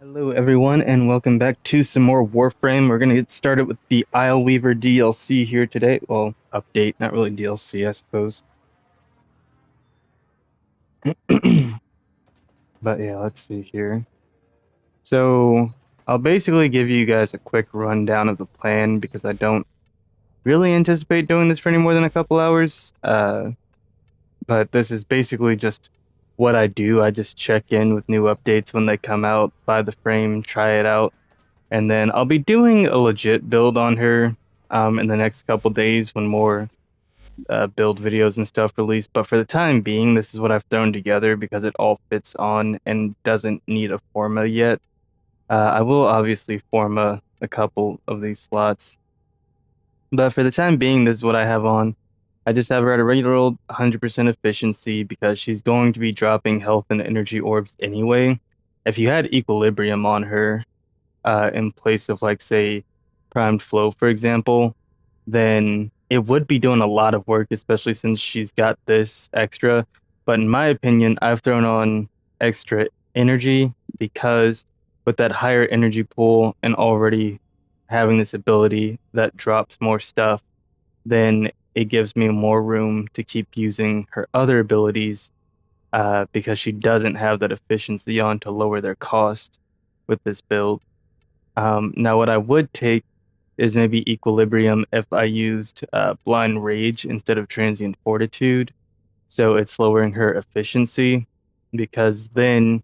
Hello everyone and welcome back to some more Warframe. We're going to get started with the Isle Weaver DLC here today. Well, update, not really DLC, I suppose. But yeah, let's see here. So, I'll basically give you guys a quick rundown of the plan because I don't really anticipate doing this for any more than a couple hours. But this is basically just what I do. I just check in with new updates when they come out, buy the frame, try it out. And then I'll be doing a legit build on her in the next couple days when more build videos and stuff release. But for the time being, this is what I've thrown together because it all fits on and doesn't need a forma yet. I will obviously forma a couple of these slots. But for the time being, this is what I have on. I just have her at a regular old 100% efficiency because she's going to be dropping health and energy orbs anyway. If you had equilibrium on her, in place of like say primed flow, for example, then it would be doing a lot of work, especially since she's got this extra. But in my opinion, I've thrown on extra energy because with that higher energy pool and already having this ability that drops more stuff, then it gives me more room to keep using her other abilities because she doesn't have that efficiency on to lower their cost with this build. Now, what I would take is maybe Equilibrium if I used Blind Rage instead of Transient Fortitude. So it's lowering her efficiency because then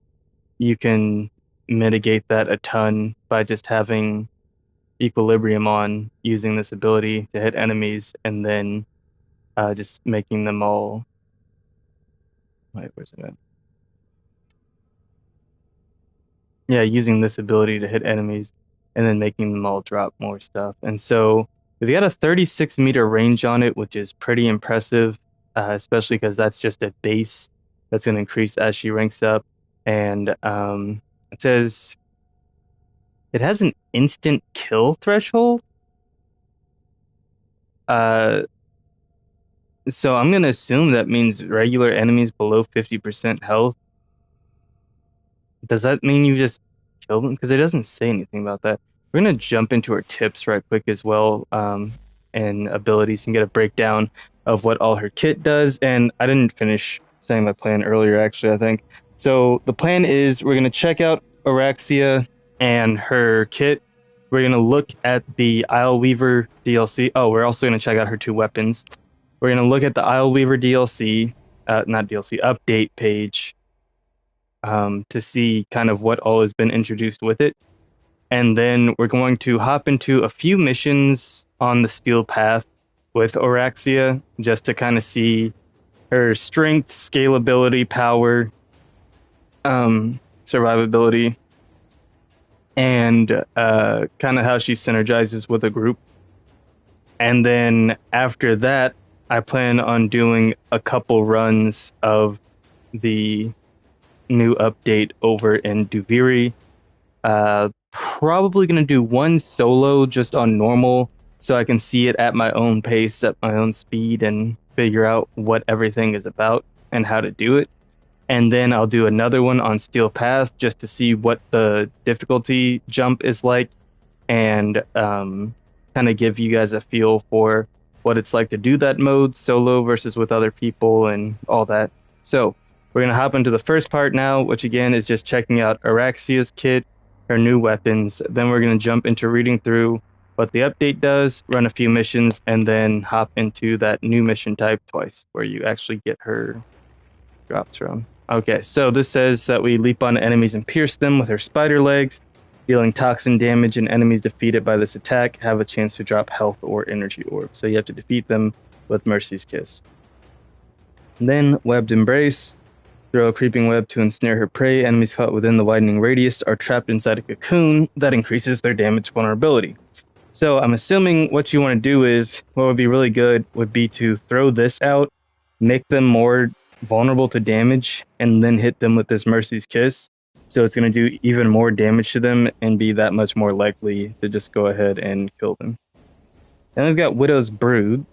you can mitigate that a ton by just having Equilibrium on using this ability to hit enemies and then just making them all. Wait, where's it at? Yeah, using this ability to hit enemies and then making them all drop more stuff. And so we've got a 36-meter range on it, which is pretty impressive, especially because that's just a base that's going to increase as she ranks up. And it says it has an instant kill threshold. Uh, so I'm going to assume that means regular enemies below 50% health. Does that mean you just kill them? Because it doesn't say anything about that. We're gonna jump into our tips right quick as well, and abilities, and get a breakdown of what all her kit does. And I didn't finish saying my plan earlier, actually, I think. So the plan is we're gonna check out Araxia and her kit. We're gonna look at the Isle Weaver DLC. Oh, we're also gonna check out her two weapons. We're gonna look at the Isle Weaver DLC, not DLC, update page, to see kind of what all has been introduced with it. And then we're going to hop into a few missions on the Steel Path with Oraxia just to kind of see her strength, scalability, power, survivability, and kind of how she synergizes with a group. And then after that, I plan on doing a couple runs of the new update over in Duviri. Probably gonna do one solo just on normal so I can see it at my own pace, at my own speed, and figure out what everything is about and how to do it. And then I'll do another one on Steel Path just to see what the difficulty jump is like and kind of give you guys a feel for what it's like to do that mode solo versus with other people and all that. So we're going to hop into the first part now, which again is just checking out Araxia's kit, her new weapons. Then we're going to jump into reading through what the update does, run a few missions, and then hop into that new mission type twice where you actually get her drops from. Okay, so this says that we leap on enemies and pierce them with her spider legs, dealing toxin damage, and enemies defeated by this attack have a chance to drop health or energy orb. So you have to defeat them with Mercy's Kiss. And then Webbed Embrace. Throw a creeping web to ensnare her prey. Enemies caught within the widening radius are trapped inside a cocoon that increases their damage vulnerability. So I'm assuming what you want to do is, what would be really good would be to throw this out, make them more vulnerable to damage, and then hit them with this Mercy's Kiss. So it's going to do even more damage to them and be that much more likely to just go ahead and kill them. Then we've got Widow's Brood.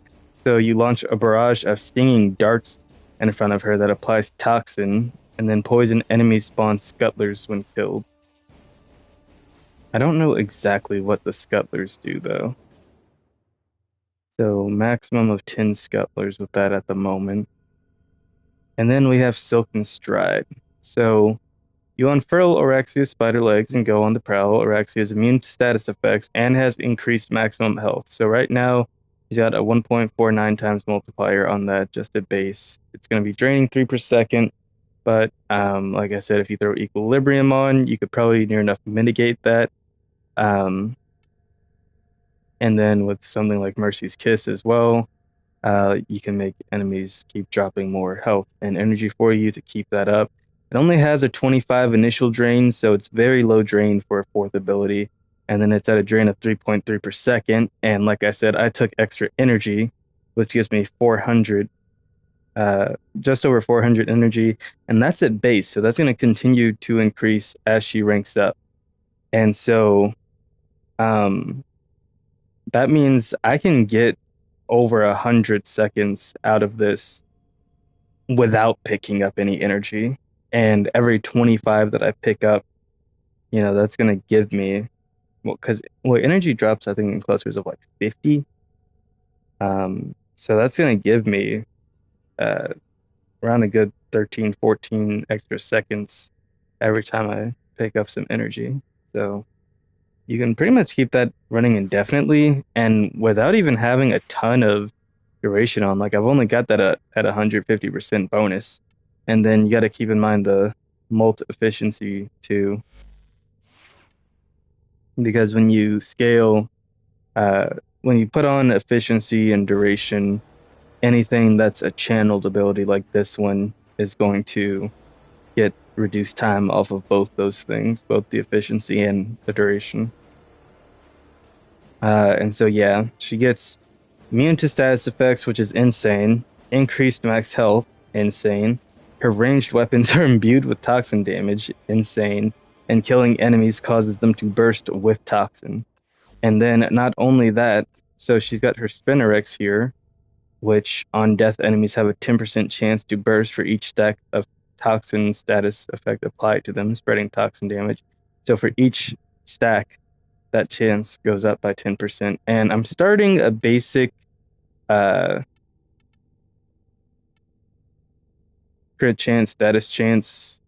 So you launch a barrage of stinging darts in front of her that applies toxin, and then poison enemies spawn scuttlers when killed. I don't know exactly what the scuttlers do though. So maximum of 10 scuttlers with that at the moment. And then we have Silken Stride. So you unfurl Oraxia's spider legs and go on the prowl. Oraxia is immune to status effects and has increased maximum health. So right now, he's got a 1.49 times multiplier on that just at base. It's going to be draining 3 per second, but like I said, if you throw Equilibrium on, you could probably near enough mitigate that. Um, and then with something like Mercy's Kiss as well, you can make enemies keep dropping more health and energy for you to keep that up. It only has a 25 initial drain, so it's very low drain for a fourth ability. And then it's at a drain of 3.3 per second. And like I said, I took extra energy, which gives me 400, just over 400 energy. And that's at base. So that's going to continue to increase as she ranks up. And so um, that means I can get over 100 seconds out of this without picking up any energy. And every 25 that I pick up, that's going to give me, well, because energy drops, I think, in clusters of like 50. So that's going to give me uh, around a good 13, 14 extra seconds every time I pick up some energy. So you can pretty much keep that running indefinitely and without even having a ton of duration on. Like I've only got that at 150% bonus. And then you got to keep in mind the mult efficiency too, because when you scale, uh, when you put on efficiency and duration, anything that's a channeled ability like this one is going to get reduced time off of both those things, both the efficiency and the duration. And so yeah, she gets immune to status effects, which is insane. Increased max health, insane. Her ranged weapons are imbued with toxin damage, insane. And killing enemies causes them to burst with toxin. And then not only that, so she's got her Spinnerex here, which on death enemies have a 10% chance to burst for each stack of toxin status effect applied to them, spreading toxin damage. So for each stack, that chance goes up by 10%. And I'm starting a basic uh crit chance, status chance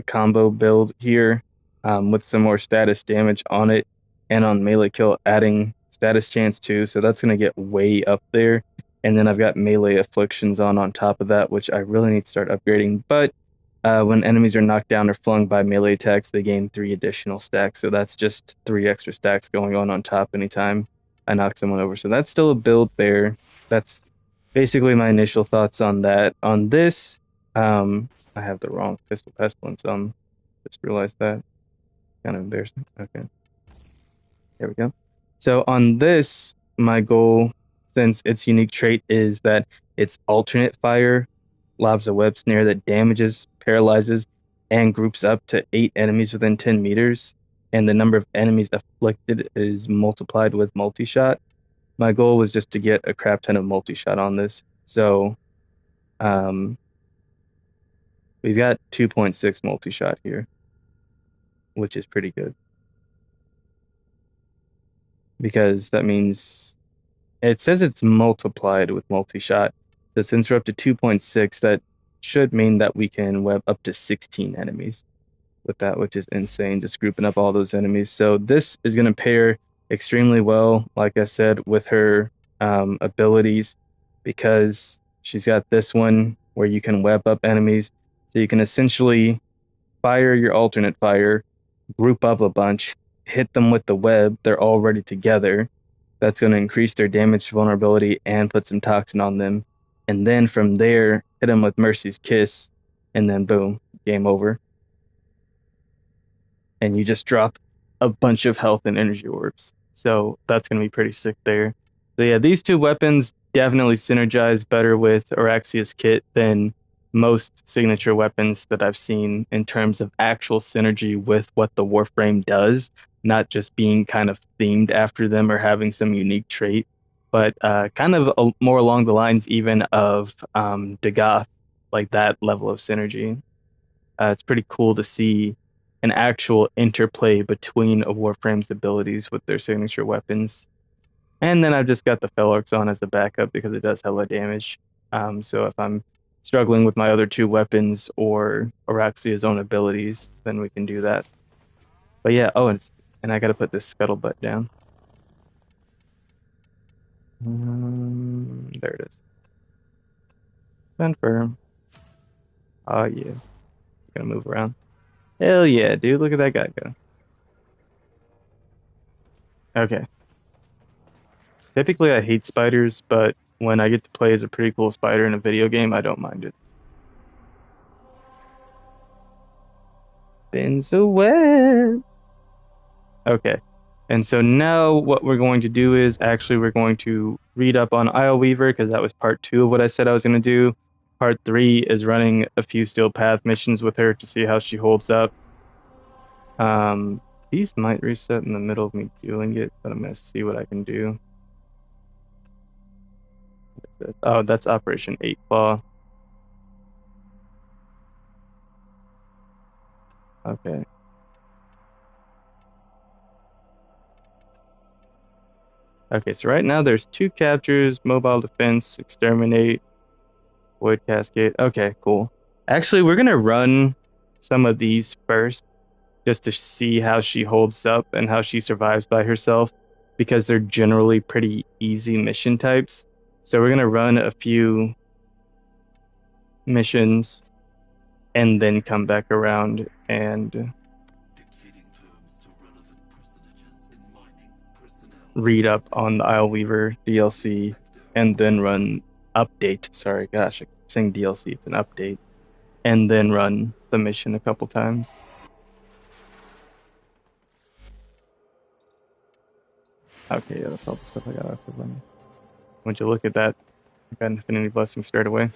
combo build here with some more status damage on it and on melee kill adding status chance too. So that's going to get way up there. And then I've got melee afflictions on top of that, which I really need to start upgrading. But when enemies are knocked down or flung by melee attacks, they gain 3 additional stacks. So that's just 3 extra stacks going on top anytime I knock someone over. So that's still a build there. That's basically my initial thoughts on that. On this, I have the wrong Pistol Pestilence. Just realized that. Kind of embarrassing. Okay. There we go. So on this, my goal, since its unique trait is that it's alternate fire, lobs a web snare that damages, paralyzes, and groups up to 8 enemies within 10 meters, and the number of enemies afflicted is multiplied with multi-shot. My goal was just to get a crap ton of multi-shot on this. So um, we've got 2.6 multi-shot here, which is pretty good. Because that means it says it's multiplied with multi-shot. So since we're up to 2.6, that should mean that we can web up to 16 enemies with that, which is insane, just grouping up all those enemies. So this is going to pair extremely well, like I said, with her abilities, because she's got this one where you can web up enemies. So you can essentially fire your alternate fire, group up a bunch, hit them with the web. They're already together. That's going to increase their damage vulnerability and put some toxin on them. And then from there, hit them with Mercy's Kiss, and then boom, game over. And you just drop a bunch of health and energy orbs. So that's going to be pretty sick there. So yeah, these two weapons definitely synergize better with Araxia's kit than most signature weapons that I've seen in terms of actual synergy with what the Warframe does, not just being kind of themed after them or having some unique trait, but kind of more along the lines even of Dagoth, like that level of synergy. It's pretty cool to see an actual interplay between a Warframe's abilities with their signature weapons. And then I've just got the Felarx on as a backup because it does hella damage. So if I'm struggling with my other two weapons or Araxia's own abilities, then we can do that. But yeah, oh, and I gotta put this scuttlebutt down. There it is. Confirm. Oh yeah, it's gonna move around. Hell yeah, dude! Look at that guy go. Okay. Typically, I hate spiders, but when I get to play as a pretty cool spider in a video game, I don't mind it. Spins a web. Okay. And so now what we're going to do is actually we're going to read up on Isle Weaver because that was part 2 of what I said I was going to do. Part 3 is running a few Steel Path missions with her to see how she holds up. These might reset in the middle of me doing it, but I'm going to see what I can do. Oh, that's Operation 8 Claw. Okay. Okay, so right now there's 2 captures, mobile defense, exterminate, void cascade. Okay, cool. Actually, we're gonna run some of these first just to see how she holds up and how she survives by herself because they're generally pretty easy mission types. So we're gonna run a few missions and then come back around and read up on the Isle Weaver DLC and then run update. Sorry, gosh, I'm saying DLC, it's an update. And then run the mission a couple times. Okay, yeah, that's all the stuff I got after running. Once you look at that, I got Infinity Blessing straight away.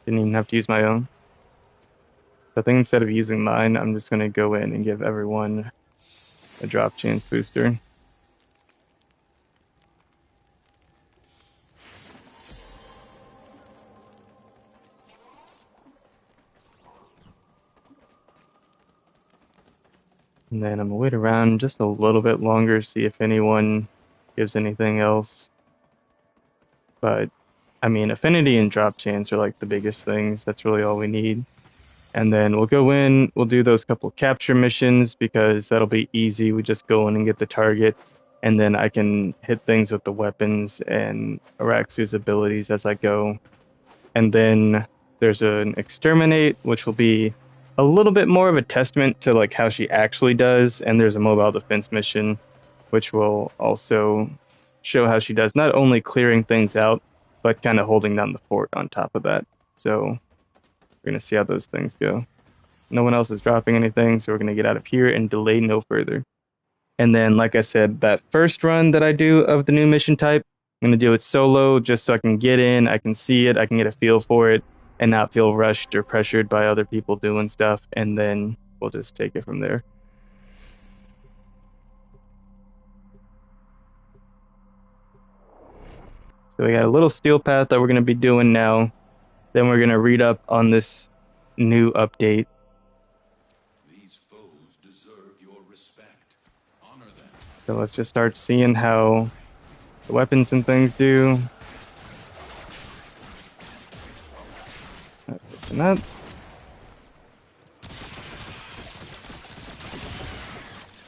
Didn't even have to use my own. I think instead of using mine, I'm just going to go in and give everyone a drop chance booster. And then I'm going to wait around just a little bit longer, see if anyone gives anything else. But, I mean, affinity and drop chance are like the biggest things. That's really all we need. And then we'll go in, we'll do those couple capture missions because that'll be easy. We just go in and get the target. And then I can hit things with the weapons and Araxia's abilities as I go. And then there's an exterminate, which will be a little bit more of a testament to like how she actually does. And there's a mobile defense mission, which will also show how she does, not only clearing things out, but kind of holding down the fort on top of that. So we're going to see how those things go. No one else is dropping anything, so we're going to get out of here and delay no further. And then, like I said, that first run that I do of the new mission type, I'm going to do it solo just so I can get in, I can see it, I can get a feel for it, and not feel rushed or pressured by other people doing stuff, and then we'll just take it from there. So we got a little steel path that we're going to be doing now. Then we're going to read up on this new update. These foes deserve your respect. Honor them. So let's just start seeing how the weapons and things do. Listen that.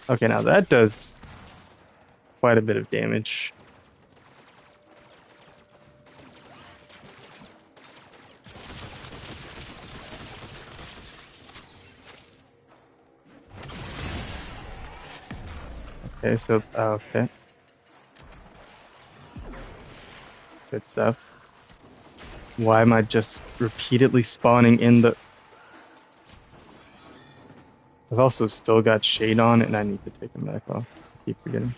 Okay, now that does quite a bit of damage. Okay, so, okay. Good stuff. Why am I just repeatedly spawning in the... I've also still got shade on and I need to take him back off. I keep forgetting.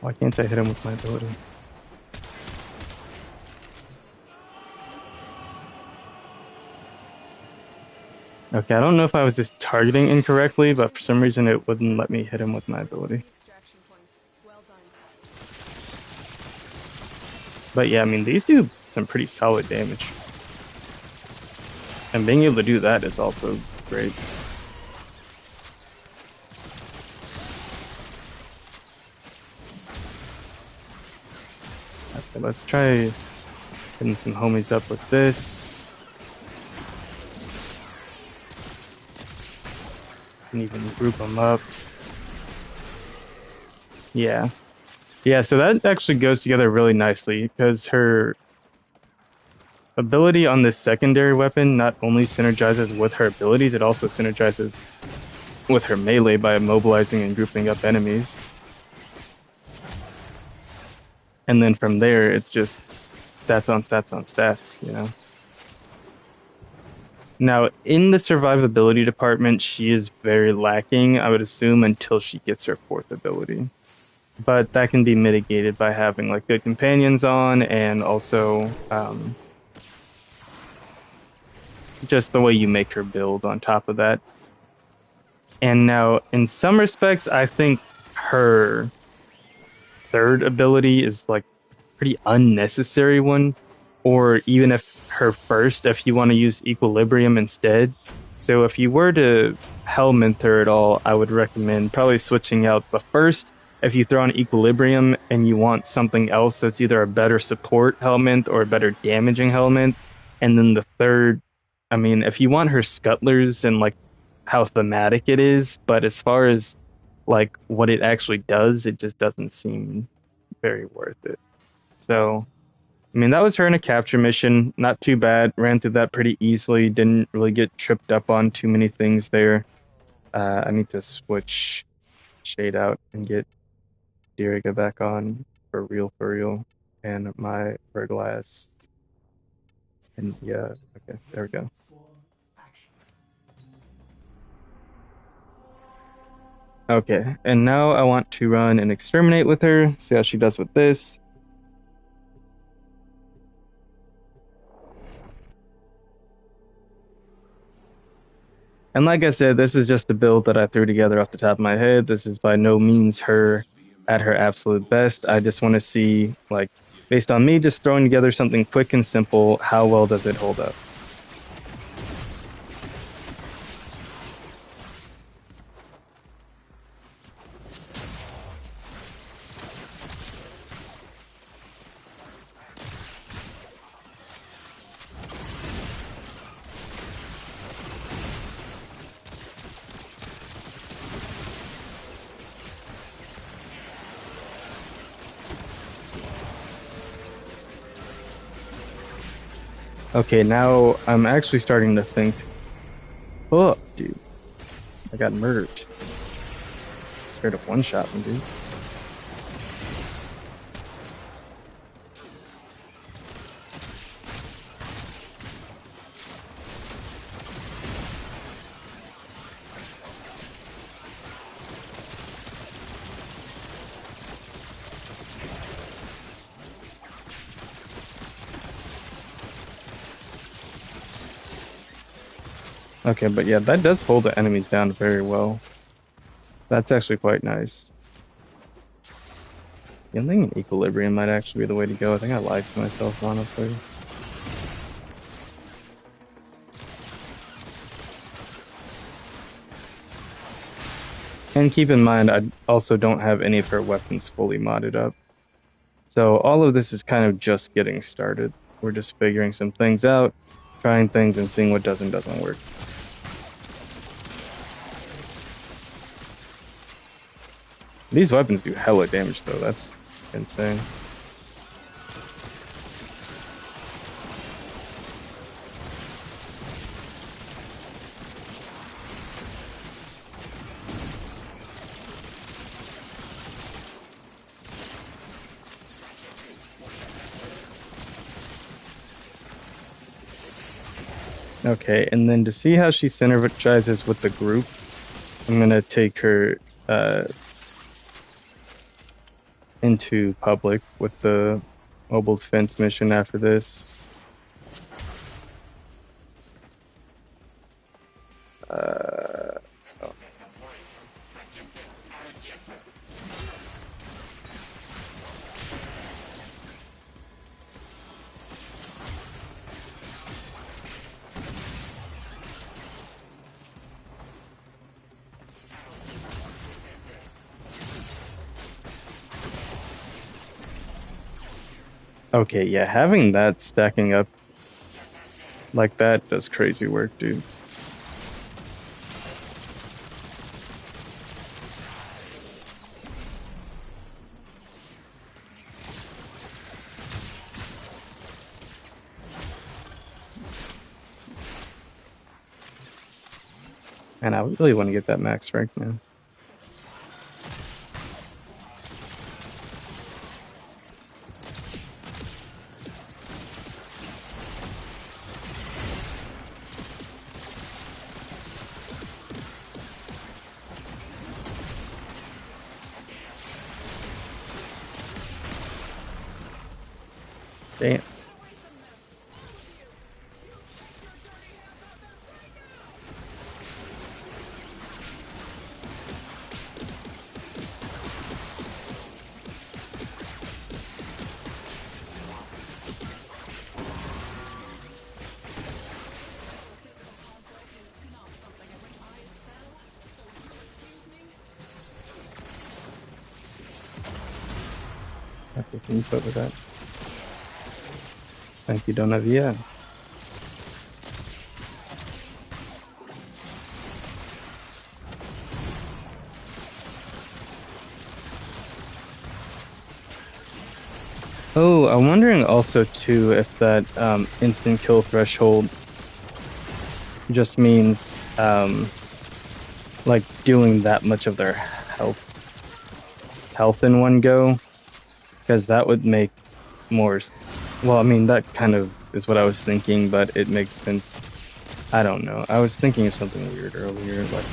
Why can't I hit him with my ability? Okay, I don't know if I was just targeting incorrectly, but for some reason it wouldn't let me hit him with my ability. But yeah, I mean, these do some pretty solid damage. And being able to do that is also great. Okay, let's try hitting some homies up with this. And even group them up. Yeah. Yeah, so that actually goes together really nicely because her ability on this secondary weapon not only synergizes with her abilities, it also synergizes with her melee by immobilizing and grouping up enemies. And then from there, it's just stats on stats on stats, you know? Now, in the survivability department, she is very lacking, I would assume, until she gets her fourth ability. But that can be mitigated by having like good companions on and also just the way you make her build on top of that. And now, in some respects, I think her third ability is like pretty unnecessary one, or even if her first, if you want to use equilibrium instead. So if you were to Helminth her at all, I would recommend probably switching out the first. If you throw on equilibrium and you want something else that's either a better support Helminth or a better damaging Helminth, and then the third, I mean, if you want her scuttlers and like how thematic it is, but as far as like what it actually does, it just doesn't seem very worth it. So, I mean, that was her in a capture mission. Not too bad. Ran through that pretty easily. Didn't really get tripped up on too many things there. I need to switch shade out and get Diriga back on for real. And my glass. And yeah, okay, there we go. Okay, and now I want to run and exterminate with her. See how she does with this. And like I said, this is just a build that I threw together off the top of my head. This is by no means her at her absolute best. I just want to see, like, based on me just throwing together something quick and simple, how well does it hold up? Okay, now I'm actually starting to think, oh, dude, I got murdered. Straight up one-shot me, dude. Okay, but yeah, that does hold the enemies down very well. That's actually quite nice. Yeah, I think an equilibrium might actually be the way to go. I think I lied to myself, honestly. And keep in mind, I also don't have any of her weapons fully modded up. So all of this is kind of just getting started. We're just figuring some things out, trying things and seeing what does and doesn't work. These weapons do hella damage though, that's insane. Okay, and then to see how she synergizes with the group, I'm gonna take her into public with the mobile defense mission after this. Uh, oh. Okay, yeah, having that stacking up like that does crazy work, dude. And I really want to get that max rank now. Damn. Okay, can you put with that? Thank you, Donavia. Oh, I'm wondering also too if that instant kill threshold just means like doing that much of their health in one go, because that would make more. Well, I mean that kind of is what I was thinking, but it makes sense. I don't know. I was thinking of something weird earlier, like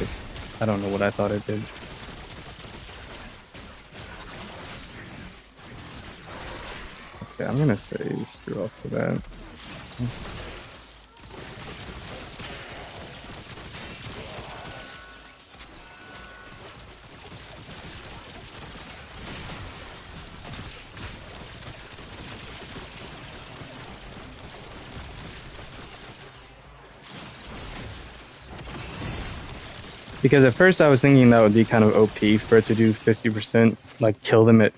I don't know what I thought it did. Okay, I'm gonna say screw off for that. Because at first I was thinking that would be kind of OP for it to do 50%, like kill them at.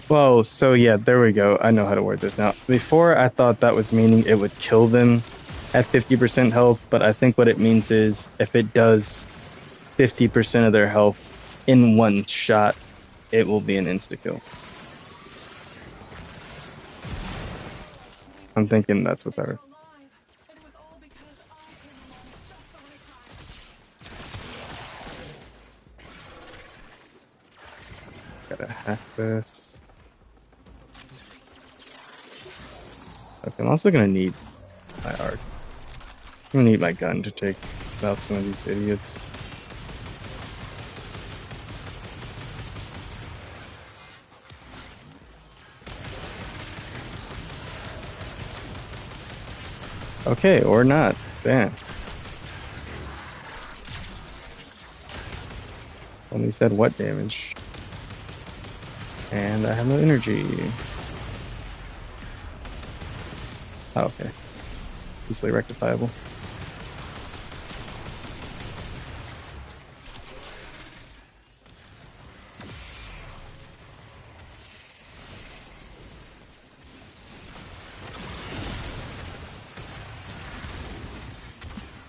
Well, so yeah, there we go. I know how to word this now. Before I thought that was meaning it would kill them at 50% health, but I think what it means is if it does 50% of their health in one shot, it will be an insta kill. I'm thinking that's what that. Gotta hack this. Okay, I'm also gonna need my arc. I'm gonna need my gun to take out some of these idiots. Okay, or not. Damn. Only said what damage. And I have no energy. Oh, okay. Easily rectifiable.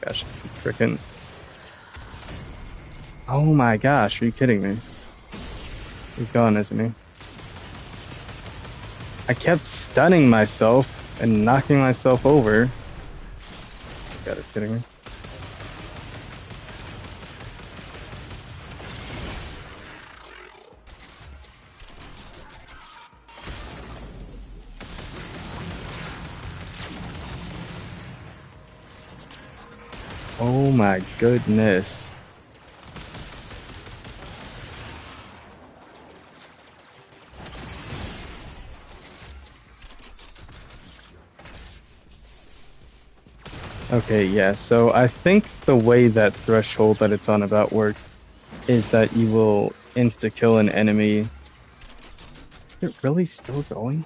Gosh, freaking. Oh my gosh, are you kidding me? He's gone, isn't he? I kept stunning myself and knocking myself over. God, are you kidding me? Oh my goodness. Okay, yeah. So I think the way that threshold that it's on about works is that you will insta kill an enemy. Is it really still going?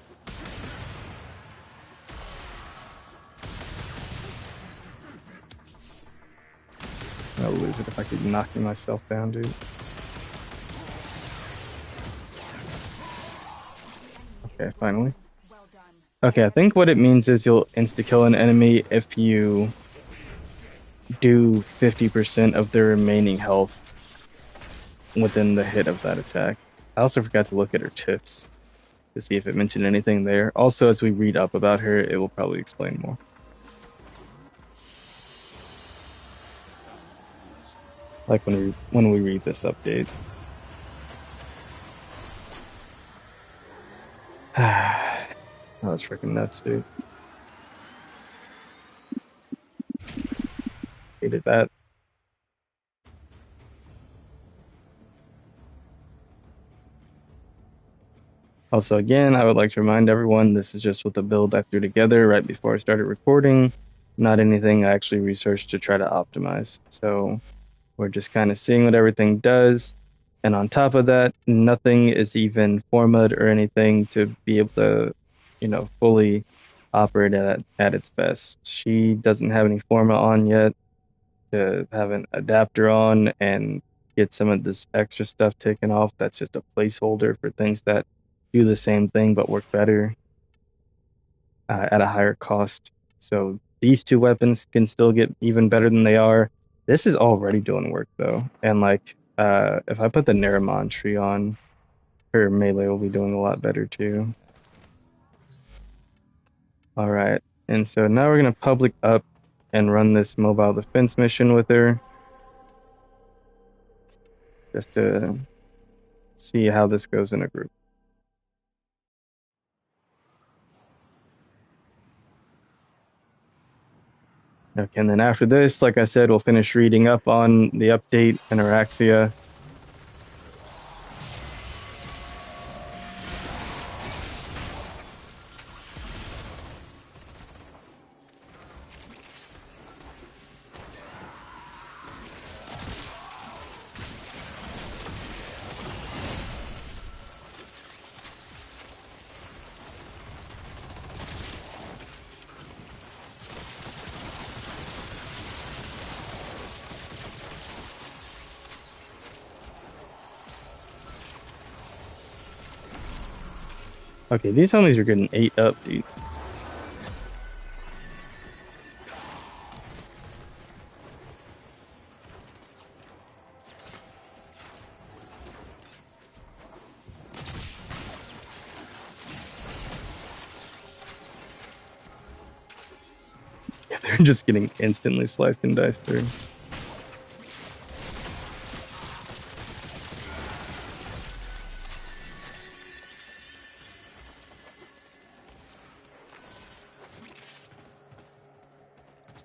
I'll lose it if I keep knocking myself down, dude. Okay, finally. Well done. Okay, I think what it means is you'll insta kill an enemy if you do 50% of their remaining health within the hit of that attack. I also forgot to look at her tips to see if it mentioned anything there. Also, as we read up about her, it will probably explain more. Like when we read this update. That was freaking nuts, dude. Hated that. Also, again, I would like to remind everyone this is just with the build I threw together right before I started recording, not anything I actually researched to try to optimize. So we're just kind of seeing what everything does. And on top of that, nothing is even formatted or anything to be able to, fully operate at its best. She doesn't have any format on yet to have an adapter on and get some of this extra stuff taken off. That's just a placeholder for things that do the same thing but work better at a higher cost. So these two weapons can still get even better than they are. This is already doing work though, and like if I put the Naramon tree on, her melee will be doing a lot better too. All right, and so now we're gonna public up and run this mobile defense mission with her, just to see how this goes in a group. Okay, and then after this, like I said, we'll finish reading up on the update and Araxia. Okay, these homies are getting ate up, dude. They're just getting instantly sliced and diced through.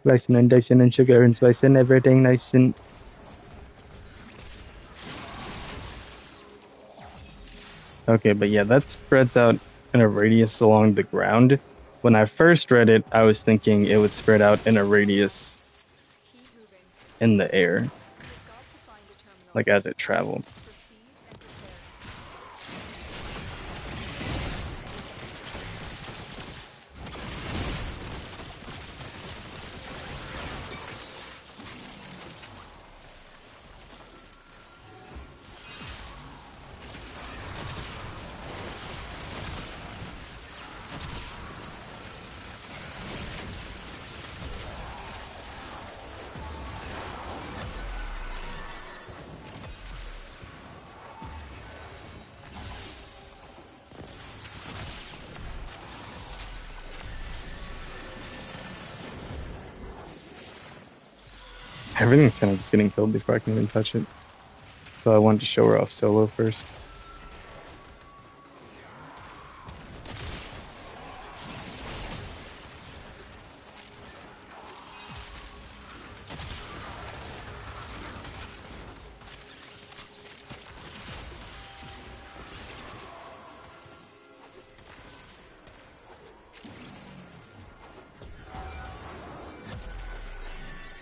Slicing and dicing and sugar and spicing everything nice and. Okay, but yeah, that spreads out in a radius along the ground. When I first read it, I was thinking it would spread out in a radius Keep moving. in the air, You've got to find a terminal. like as it traveled. Proceed and prepare. Everything's kind of just getting killed before I can even touch it. So I wanted to show her off solo first.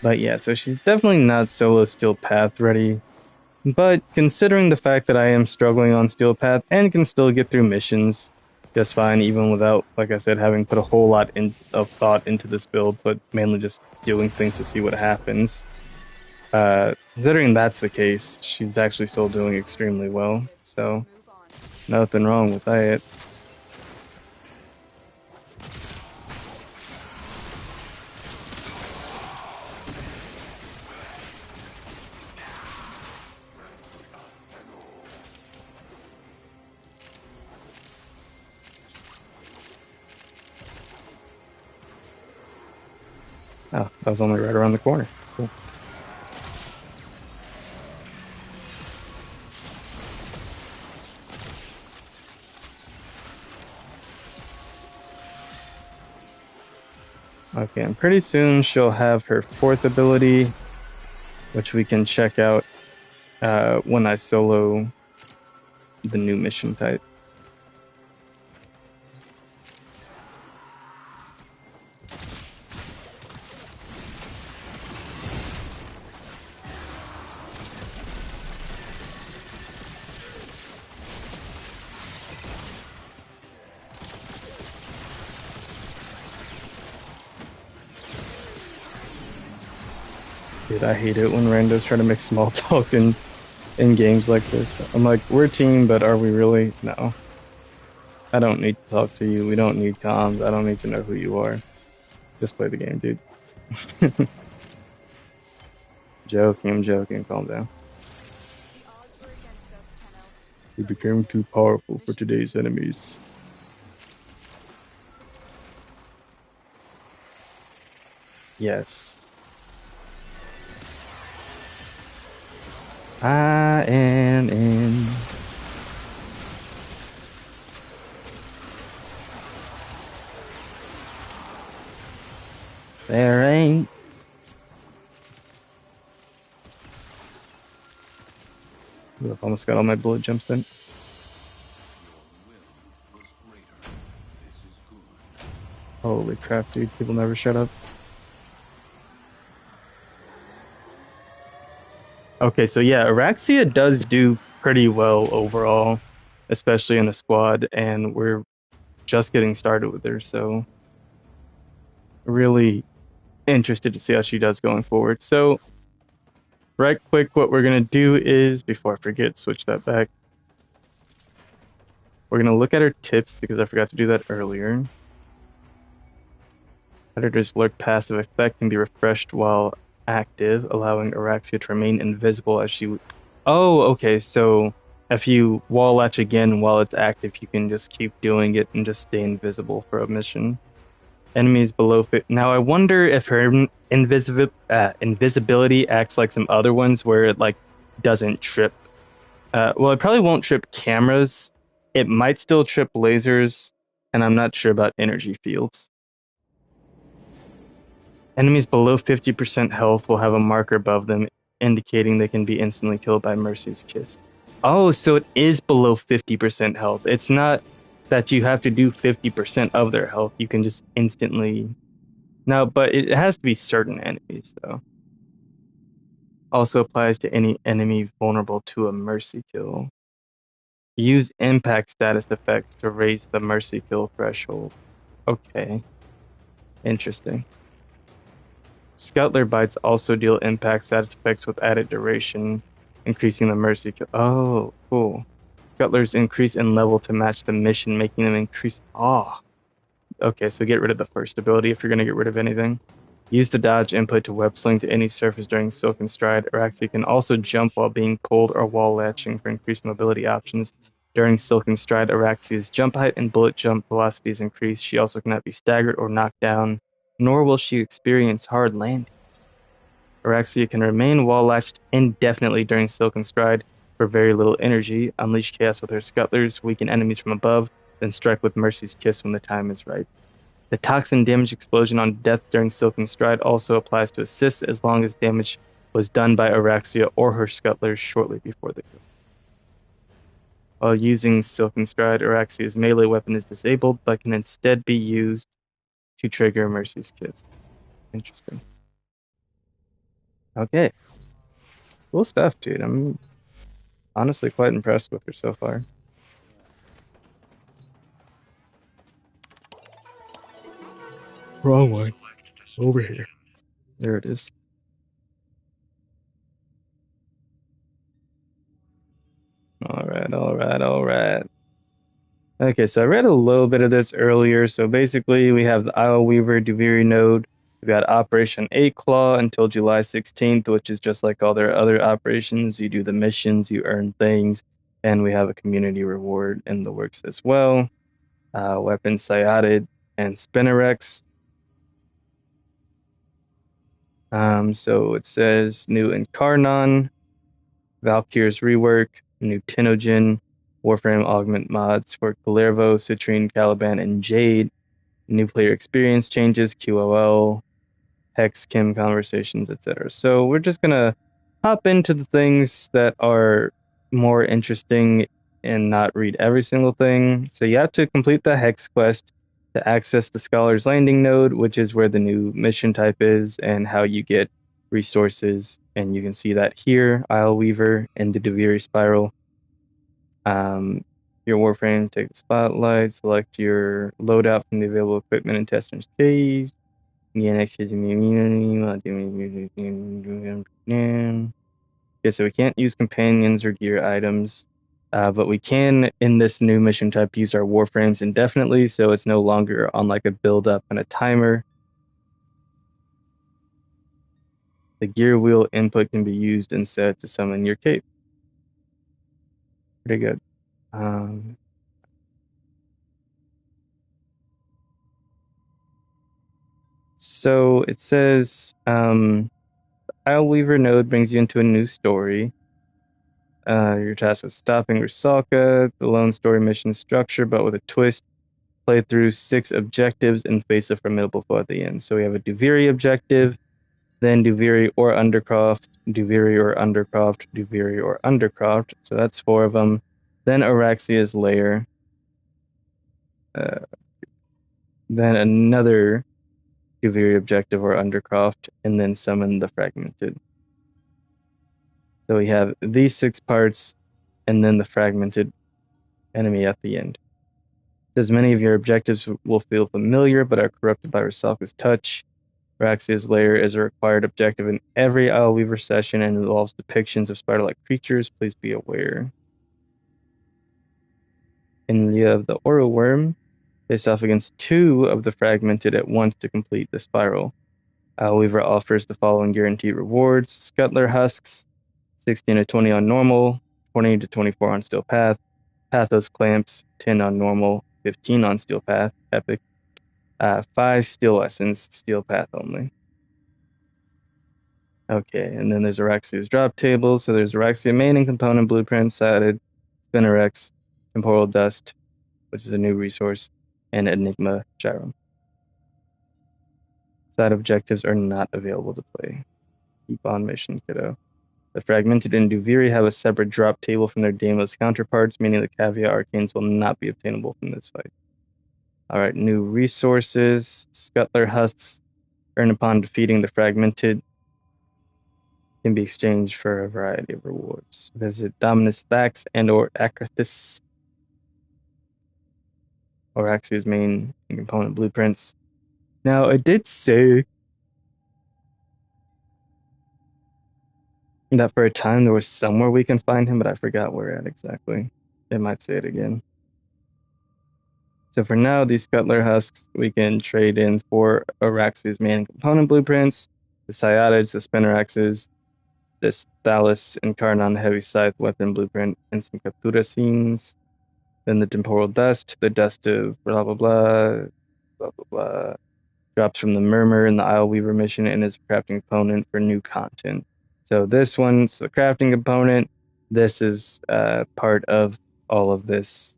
But yeah, so she's definitely not solo steel path ready. But considering the fact that I am struggling on steel path and can still get through missions just fine, even without, like I said, having put a whole lot of thought into this build, but mainly just doing things to see what happens. Considering that's the case, she's actually still doing extremely well. So Move on. nothing wrong with that. Oh, that was only right around the corner. Cool. Okay, and pretty soon she'll have her fourth ability, which we can check out when I solo the new mission type. Dude, I hate it when randos try to make small talk in games like this. I'm like, we're a team, but are we really? No. I don't need to talk to you. We don't need comms. I don't need to know who you are. Just play the game, dude. Joking, I'm joking. Calm down. The odds were against us, Tenno. You But we became did too it. powerful for Mission today's complete. enemies. Yes. I am in. There ain't. Ooh, I've almost got all my bullet jumps done. Your will was greater. This is good. Holy crap, dude. People never shut up. Okay, so yeah, Araxia does do pretty well overall, especially in a squad, and we're just getting started with her, so really interested to see how she does going forward. So, right quick, what we're gonna do is, before I forget, switch that back. We're gonna look at her tips because I forgot to do that earlier. Predator's lurk passive effect can be refreshed while active, allowing Araxia to remain invisible as she. Oh, okay. So if you wall latch again while it's active, you can just keep doing it and just stay invisible for a mission. Enemies below fit. Now I wonder if her invisibility acts like some other ones where it like doesn't trip. Well, it probably won't trip cameras. It might still trip lasers, and I'm not sure about energy fields. Enemies below 50% health will have a marker above them indicating they can be instantly killed by Mercy's Kiss. Oh, so it is below 50% health. It's not that you have to do 50% of their health. You can just instantly. No, but it has to be certain enemies, though. Also applies to any enemy vulnerable to a Mercy kill. Use impact status effects to raise the Mercy kill threshold. Okay, interesting. Scuttler bites also deal impact status effects with added duration, increasing the mercy kill. Oh, cool. Scuttlers increase in level to match the mission, making them increase. Oh, okay, so get rid of the first ability if you're going to get rid of anything. Use the dodge input to web sling to any surface during Silken Stride. Araxia can also jump while being pulled or wall latching for increased mobility options. During Silken Stride, Araxia's jump height and bullet jump velocities increase. She also cannot be staggered or knocked down, nor will she experience hard landings. Araxia can remain wall latched indefinitely during Silken Stride for very little energy, unleash chaos with her scuttlers, weaken enemies from above, then strike with Mercy's Kiss when the time is right. The toxin damage explosion on death during Silken Stride also applies to assists as long as damage was done by Araxia or her scuttlers shortly before the kill. While using Silken Stride, Araxia's melee weapon is disabled, but can instead be used to trigger Mercy's Kiss. Interesting. Okay, cool stuff, dude. I'm honestly quite impressed with her so far. Wrong one. Over here. There it is. All right, all right, all right. Okay, so I read a little bit of this earlier. So basically, we have the Isle Weaver Duviri node. We've got Operation 8 Claw until July 16th, which is just like all their other operations. You do the missions, you earn things, and we have a community reward in the works as well. Weapons Syotid and Spinnerex. So it says new Incarnon, Valkyr's rework, new Tenogen, Warframe augment mods for Galervo, Citrine, Caliban, and Jade, new player experience changes, QOL, Hex, Kim conversations, etc. So we're just gonna hop into the things that are more interesting and not read every single thing. So you have to complete the Hex quest to access the Scholar's Landing node, which is where the new mission type is and how you get resources. And you can see that here, Isle Weaver and the Duviri Spiral. Um, your Warframe, take the spotlight, select your loadout from the available equipment and test and stage. Yeah, so we can't use companions or gear items, but we can, in this new mission type, use our Warframes indefinitely, so it's no longer on like a build-up and a timer. The gear wheel input can be used instead to summon your cape. Pretty good. So it says Isle Weaver node brings you into a new story. You're tasked with stopping Rusalka, the lone story mission structure, but with a twist. Play through 6 objectives and face a formidable foe at the end. So we have a Duviri objective, then Duviri or Undercroft, Duviri or Undercroft, Duviri or Undercroft. So that's 4 of them. Then Araxia's Lair. Uh, then another Duviri objective or Undercroft, and then summon the Fragmented. So we have these 6 parts, and then the Fragmented enemy at the end. Says many of your objectives will feel familiar, but are corrupted by Rusalka's touch. Araxia's Lair is a required objective in every Isle Weaver session and involves depictions of spider-like creatures. Please be aware. In lieu of the Oro Worm, face off against 2 of the Fragmented at once to complete the spiral. Isle Weaver offers the following guaranteed rewards: Scuttler Husks, 16 to 20 on normal, 20 to 24 on Steel Path, Pathos Clamps, 10 on normal, 15 on Steel Path, Epic, 5 Steel Essence, Steel Path only. Okay, and then there's Araxia's drop table. So there's Araxia main and component blueprint, Satid, Spinnerex, Temporal Dust, which is a new resource, and Enigma Gyro. Side objectives are not available to play. Keep on mission, kiddo. The Fragmented and Duviri have a separate drop table from their Daemos counterparts, meaning the Caveat Arcanes will not be obtainable from this fight. Alright, new resources. Scuttler Husks, earned upon defeating the Fragmented, can be exchanged for a variety of rewards. Visit Dominus Thax and or Akrathis, or Axia's main and component blueprints. Now, it did say that for a time there was somewhere we can find him, but I forgot where at exactly. It might say it again. So for now, these Scuttler Husks we can trade in for Araxia's main component blueprints, the Cyatids, the Spinneraxes, this Thalys Incarnon Heavy Scythe weapon blueprint, and some Captura scenes. Then the Temporal Dust, the dust of blah blah blah, blah blah blah, drops from the Murmur in the Isle Weaver mission and is a crafting component for new content. So this one's the crafting component. This is part of all of this,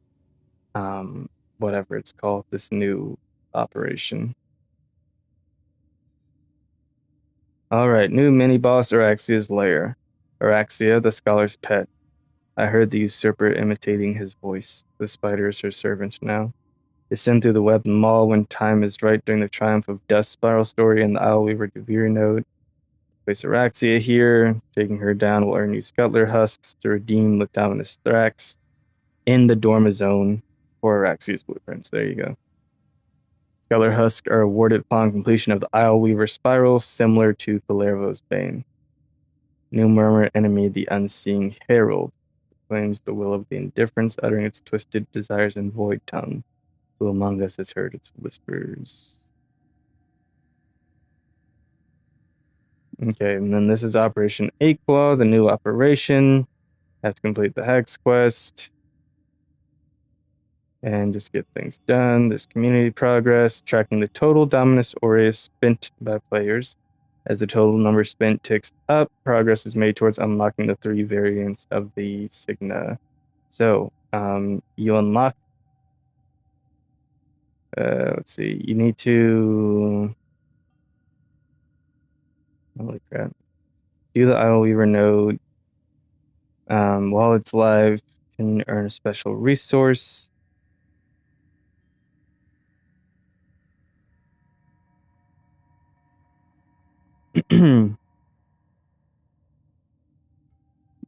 whatever it's called, this new operation. All right, new mini boss Araxia's Lair. Araxia, the scholar's pet. I heard the usurper imitating his voice. The spider is her servant now. Descend through the web maul when time is right during the triumph of Dust Spiral Story and the Isle Weaver Duviri node. Place Araxia here. Taking her down will earn you Scuttler Husks to redeem Lectominus Thrax in the Dorma Zone for Araxia's blueprints. There you go. Scuttler Husks are awarded upon completion of the Isleweaver Spiral, similar to Falervo's Bane. New murmur enemy, the Unseeing Herald, claims the will of the indifference, uttering its twisted desires in void tongue. Who among us has heard its whispers? Okay, and then this is Operation 8 Claw, the new operation. Have to complete the Hex quest and just get things done. There's community progress, tracking the total Dominus Aureus spent by players. As the total number spent ticks up, progress is made towards unlocking the 3 variants of the Signa. So, you unlock, let's see, you need to, holy crap, do the Isleweaver node. While it's live, can earn a special resource.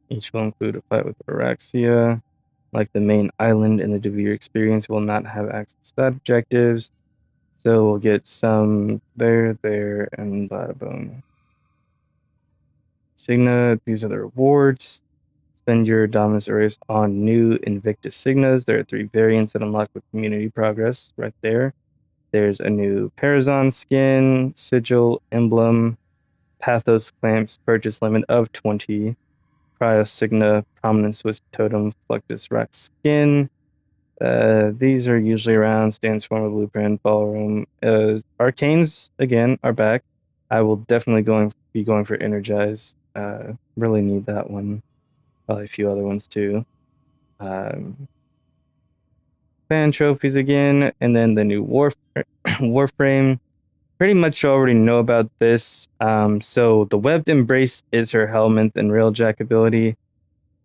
Each will include a fight with Araxia. Like the main island in the Devere experience will not have access to that objectives. So we'll get some there, and bada boom. Signa, these are the rewards. Spend your Dominus Aureus on new Invictus Signas. There are 3 variants that unlock with community progress right there. There's a new Parazon skin, Sigil, Emblem, Pathos Clamps, purchase limit of 20. Cryo Signa, Prominence Wisp Totem, Fluctus Rack skin. These are usually around Stands Form of Blueprint, Ballroom. Arcanes, again, are back. I will definitely be going for Energize. Really need that one. Probably a few other ones too. Fan trophies again, and then the new Warframe. Pretty much already know about this. So the Webbed Embrace is her Helminth and Railjack ability.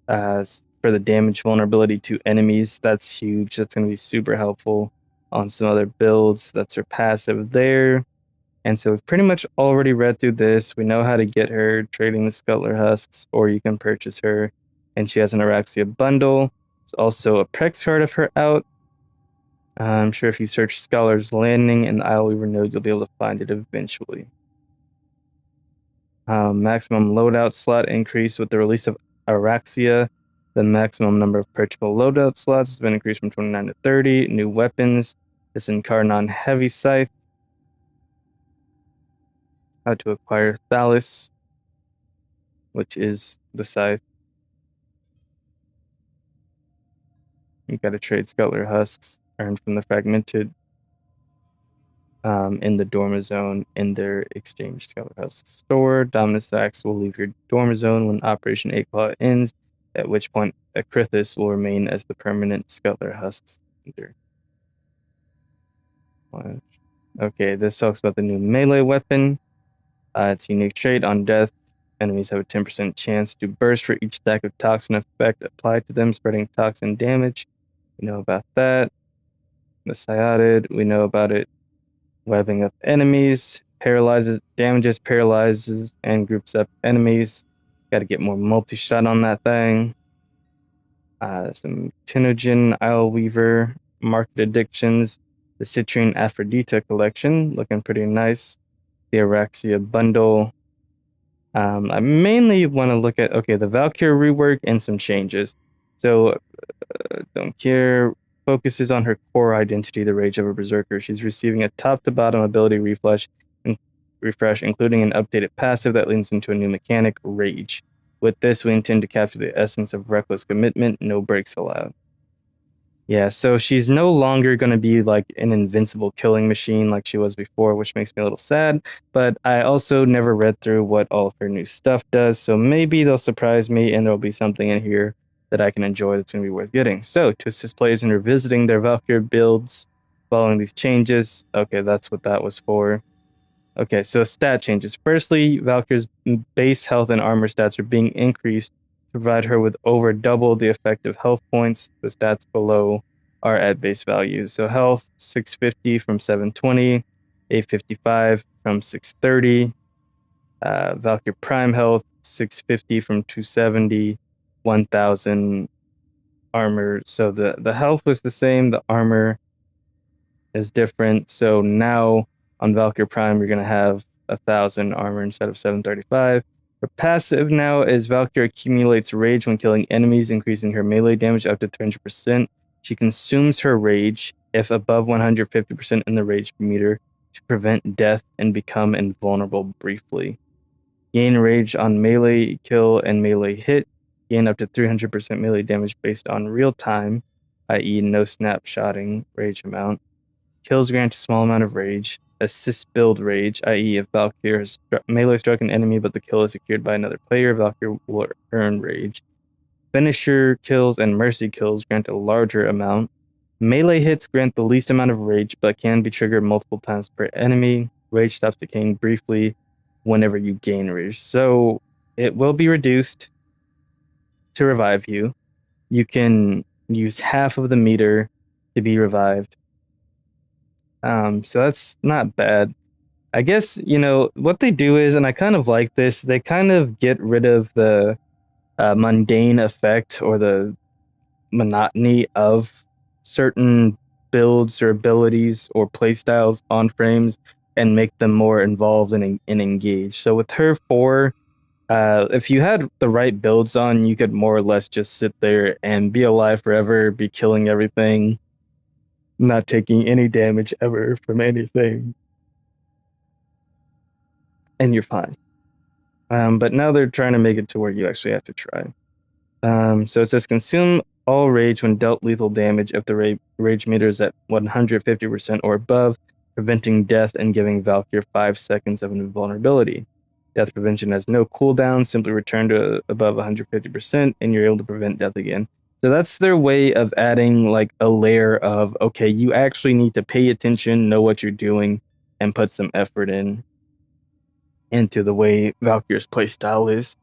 For the damage vulnerability to enemies, that's huge. That's going to be super helpful on some other builds. That's her passive there. And so we've pretty much already read through this. We know how to get her trading the Scuttler Husks, or you can purchase her. And she has an Araxia bundle. There's also a Prex card of her out. I'm sure if you search Scholar's Landing and Isleweaver node, you'll be able to find it eventually. Maximum loadout slot increase with the release of Araxia. The maximum number of purchasable loadout slots has been increased from 29 to 30. New weapons. This Incarnon Heavy Scythe. How to acquire Thalys, which is the scythe. You gotta trade Scuttler Husks earned from the Fragmented in the Dorma Zone in their exchange Scuttler Husk store. Dominus Axe will leave your Dorma Zone when Operation 8 Claw ends, at which point Acrithis will remain as the permanent Scuttler Husks leader. Okay, this talks about the new melee weapon. Its unique trait: on death, enemies have a 10% chance to burst for each stack of toxin effect applied to them, spreading toxin damage. We know about that. The Syotid, we know about it. Webbing up enemies, paralyzes, and groups up enemies. Got to get more multi-shot on that thing. Some Tenogen, Isleweaver, Market Addictions, the Citrine Aphrodita collection, looking pretty nice. The Araxia bundle. I mainly want to look at, the Valkyrie rework and some changes. So, don't care. Focuses on her core identity, the Rage of a Berserker. She's receiving a top-to-bottom ability refresh, including an updated passive that leans into a new mechanic, Rage. With this, we intend to capture the essence of reckless commitment, no breaks allowed. Yeah, so she's no longer going to be like an invincible killing machine like she was before, which makes me a little sad. But I also never read through what all of her new stuff does, so maybe they'll surprise me and there'll be something in here that I can enjoy that's going to be worth getting. So, to assist players in revisiting their Valkyrie builds following these changes, okay, that's what that was for. Okay, so stat changes. Firstly, Valkyrie's base health and armor stats are being increased to provide her with over double the effective health points. The stats below are at base value. So health, 650 from 720, 855 from 630. Valkyrie Prime health 650 from 270, 1000 armor. So the health was the same, the armor is different. So now on Valkyrie Prime, you're gonna have 1000 armor instead of 735. Her passive now is Valkyrie accumulates rage when killing enemies, increasing her melee damage up to 300%. She consumes her rage if above 150% in the rage meter to prevent death and become invulnerable briefly. Gain rage on melee kill and melee hit. Gain up to 300% melee damage based on real time, i.e., no snapshotting rage amount. Kills grant a small amount of rage. Assist build rage, i.e., if Valkyrie has melee struck an enemy but the kill is secured by another player, Valkyrie will earn rage. Finisher kills and mercy kills grant a larger amount. Melee hits grant the least amount of rage but can be triggered multiple times per enemy. Rage stops decaying briefly whenever you gain rage. So it will be reduced to revive you. You can use half of the meter to be revived. So that's not bad. I guess, what they do is, and I kind of like this, they kind of get rid of the mundane effect or the monotony of certain builds or abilities or playstyles on frames and make them more involved and engaged. So with her 4, if you had the right builds on, you could more or less just sit there and be alive forever, be killing everything, not taking any damage ever from anything, and you're fine. But now they're trying to make it to where you actually have to try. So it says consume all rage when dealt lethal damage if the rage meter is at 150% or above, preventing death and giving Valkyrie 5 seconds of invulnerability. Death prevention has no cooldown, simply return to above 150% and you're able to prevent death again. So that's their way of adding like a layer of, okay, you actually need to pay attention, know what you're doing, and put some effort into the way Valkyrie's playstyle is.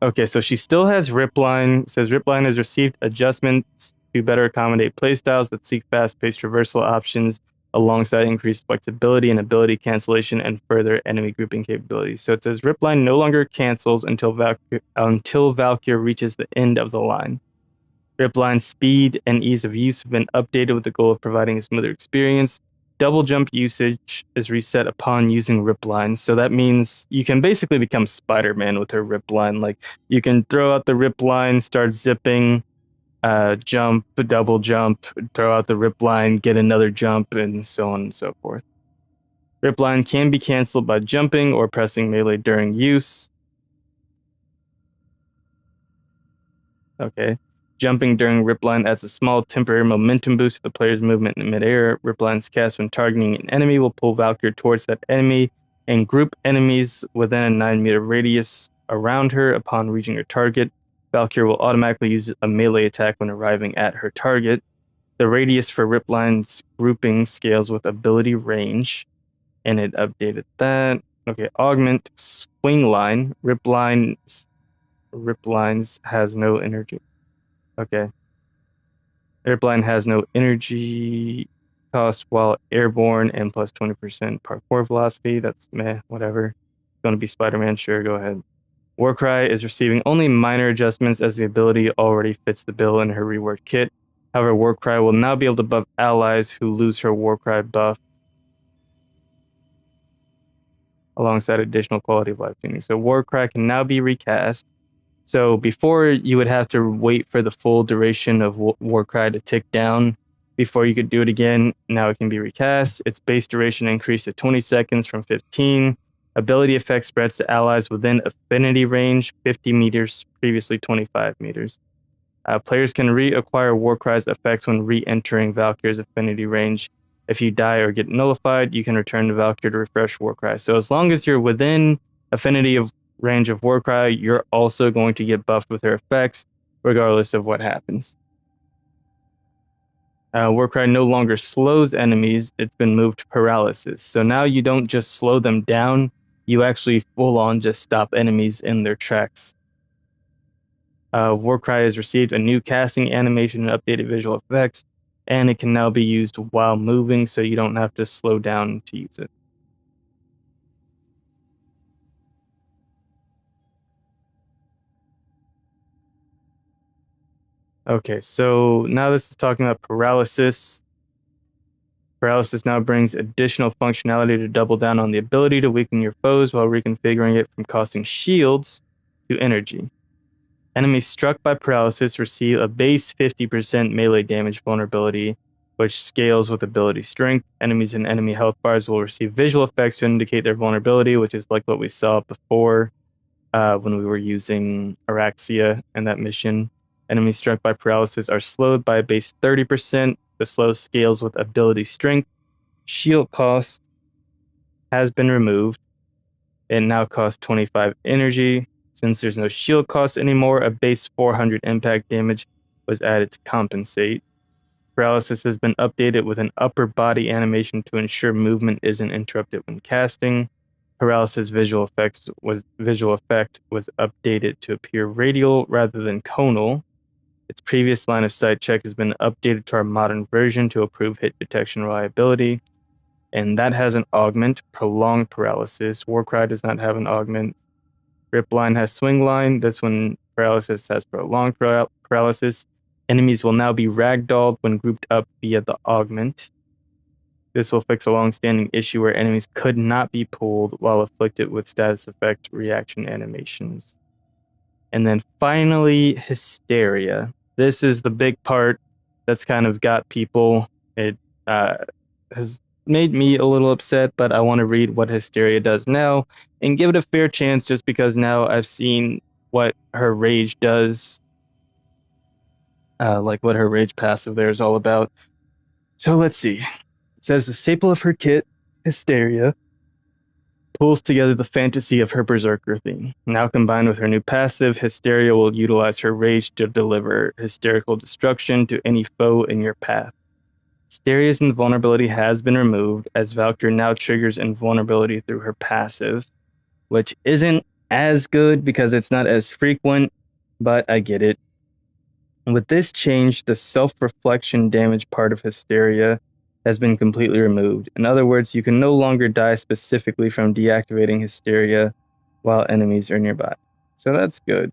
Okay, so she still has Ripline. It says Ripline has received adjustments to better accommodate playstyles that seek fast-paced traversal options alongside increased flexibility and ability cancellation and further enemy grouping capabilities. So it says Ripline no longer cancels until Valkyrie reaches the end of the line. Ripline's speed and ease of use have been updated with the goal of providing a smoother experience. Double jump usage is reset upon using Ripline, so that means you can basically become Spider-Man with her Ripline. Like, you can throw out the Ripline, start zipping, jump, double jump, throw out the Ripline, get another jump, and so on and so forth. Ripline can be canceled by jumping or pressing melee during use. Okay. Jumping during Ripline adds a small temporary momentum boost to the player's movement in midair. Ripline's cast when targeting an enemy will pull Valkyrie towards that enemy and group enemies within a 9-meter radius around her. Upon reaching her target, Valkyrie will automatically use a melee attack when arriving at her target. The radius for Ripline's grouping scales with ability range, and it updated that. Okay, augment swing line. Riplines has no energy. Okay. Airplane has no energy cost while airborne and plus 20% parkour velocity. That's meh, whatever. Going to be Spider-Man, sure, go ahead. Warcry is receiving only minor adjustments as the ability already fits the bill in her reworked kit. However, Warcry will now be able to buff allies who lose her Warcry buff alongside additional quality of life tuning. So Warcry can now be recast. So before you would have to wait for the full duration of Warcry to tick down before you could do it again. Now it can be recast. Its base duration increased to 20 seconds from 15. Ability effect spreads to allies within affinity range, 50 meters, previously 25 meters. Players can reacquire Warcry's effects when re-entering Valkyrie's affinity range. If you die or get nullified, you can return to Valkyrie to refresh Warcry. So as long as you're within affinity of range of Warcry, you're also going to get buffed with her effects, regardless of what happens. Warcry no longer slows enemies, it's been moved to paralysis. So now you don't just slow them down, you actually full on just stop enemies in their tracks. Warcry has received a new casting animation and updated visual effects, and it can now be used while moving, so you don't have to slow down to use it. Okay, so now this is talking about paralysis. Paralysis now brings additional functionality to double down on the ability to weaken your foes while reconfiguring it from costing shields to energy. Enemies struck by paralysis receive a base 50% melee damage vulnerability, which scales with ability strength. Enemies in enemy health bars will receive visual effects to indicate their vulnerability, which is like what we saw before when we were using Araxia in that mission. Enemies struck by paralysis are slowed by a base 30%. The slow scales with ability strength. Shield cost has been removed. It now costs 25 energy. Since there's no shield cost anymore, a base 400 impact damage was added to compensate. Paralysis has been updated with an upper body animation to ensure movement isn't interrupted when casting. Paralysis visual effect was updated to appear radial rather than conal. Its previous line of sight check has been updated to our modern version to improve hit detection reliability, and that has an augment, prolonged paralysis. Warcry does not have an augment. Grip line has swing line. This one paralysis has prolonged paralysis. Enemies will now be ragdolled when grouped up via the augment. This will fix a long-standing issue where enemies could not be pulled while afflicted with status effect reaction animations. And then finally, Hysteria. This is the big part that's kind of got people. It uh, has made me a little upset, but I want to read what Hysteria does now and give it a fair chance just because now I've seen what her rage does, like what her rage passive there is all about. So let's see. It says the staple of her kit, Hysteria, pulls together the fantasy of her Berserker theme. Now combined with her new passive, Hysteria will utilize her rage to deliver hysterical destruction to any foe in your path. Hysteria's invulnerability has been removed, as Valkyr now triggers invulnerability through her passive, which isn't as good because it's not as frequent, but I get it. With this change, the self-reflection damage part of Hysteria has been completely removed. In other words, you can no longer die specifically from deactivating Hysteria while enemies are nearby. So that's good.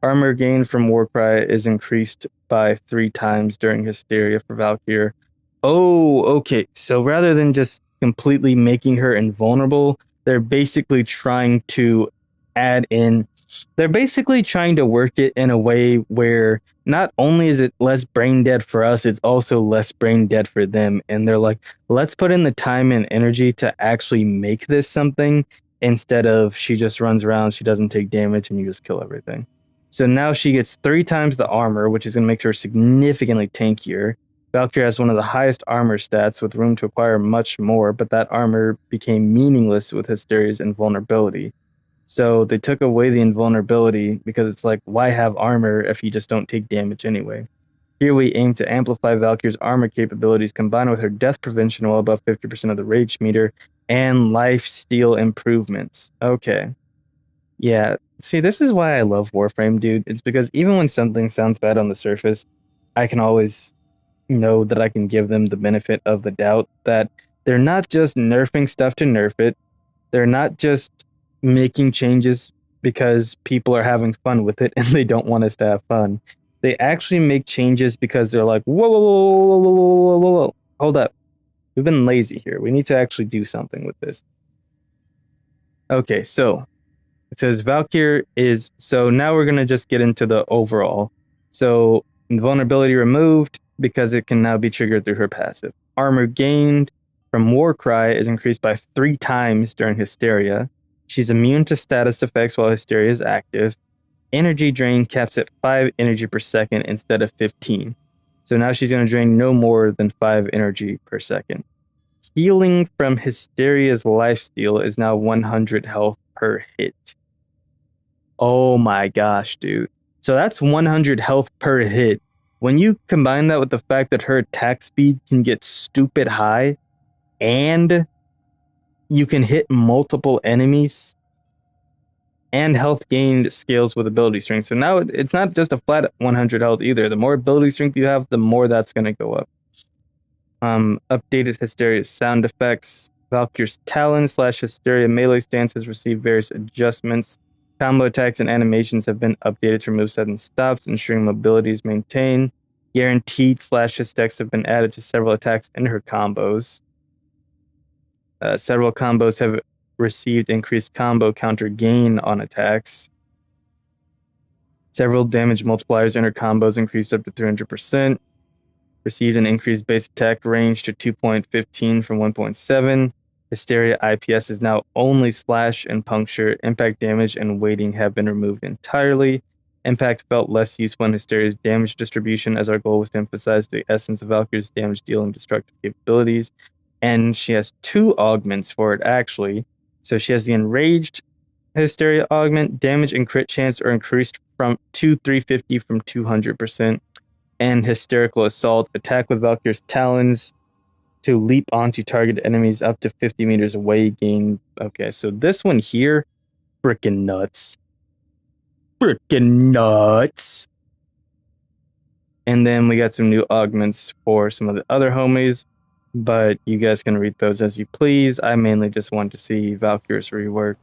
Armor gain from Warcry is increased by 3 times during Hysteria for Valkyr. Oh, okay. So rather than just completely making her invulnerable, they're basically trying to add in they're basically trying to work it in a way where not only is it less brain dead for us, it's also less brain dead for them. And they're like, let's put in the time and energy to actually make this something instead of she just runs around, she doesn't take damage, and you just kill everything. So now she gets 3 times the armor, which is going to make her significantly tankier. Valkyrie has one of the highest armor stats with room to acquire much more, but that armor became meaningless with Hysteria's invulnerability. So they took away the invulnerability because it's like, why have armor if you just don't take damage anyway? Here we aim to amplify Valkyrie's armor capabilities combined with her death prevention well above 50% of the rage meter and life steal improvements. Okay. Yeah. See, this is why I love Warframe, dude. It's because even when something sounds bad on the surface, I can always know that I can give them the benefit of the doubt that they're not just nerfing stuff to nerf it. They're not just making changes because people are having fun with it and they don't want us to have fun. They actually make changes because they're like, whoa, whoa, whoa, whoa, whoa, whoa, whoa, whoa. Hold up. We've been lazy here. We need to actually do something with this. Okay, so it says Valkyr is, so now we're going to just get into the overall. So invulnerability removed because it can now be triggered through her passive. Armor gained from Warcry is increased by 3 times during Hysteria. She's immune to status effects while Hysteria is active. Energy drain caps at 5 energy per second instead of 15. So now she's going to drain no more than 5 energy per second. Healing from Hysteria's lifesteal is now 100 health per hit. Oh my gosh, dude. So that's 100 health per hit. When you combine that with the fact that her attack speed can get stupid high and you can hit multiple enemies and health gained scales with ability strength. So now it's not just a flat 100 health either. The more ability strength you have, the more that's going to go up. Updated Hysteria sound effects. Valkyr's Talon / Hysteria melee stance has received various adjustments. Combo attacks and animations have been updated to remove sudden stops, ensuring mobility is maintained. Guaranteed slash hit stacks have been added to several attacks in her combos. Several combos have received increased combo counter gain on attacks. Several damage multipliers in her combos increased up to 300%. Received an increased base attack range to 2.15 from 1.7. Hysteria IPS is now only slash and puncture. Impact damage and weighting have been removed entirely. Impact felt less useful in Hysteria's damage distribution, as our goal was to emphasize the essence of Valkyrie's damage dealing destructive capabilities. And she has 2 augments for it, actually. So she has the Enraged Hysteria augment. Damage and crit chance are increased from 350 from 200%. And Hysterical Assault. Attack with Valkyrie's talons to leap onto target enemies up to 50 meters away. Gain. Okay, so this one here, freaking nuts. Freaking nuts. And then we got some new augments for some of the other homies, but you guys can read those as you please. I mainly just want to see Valkyrie's rework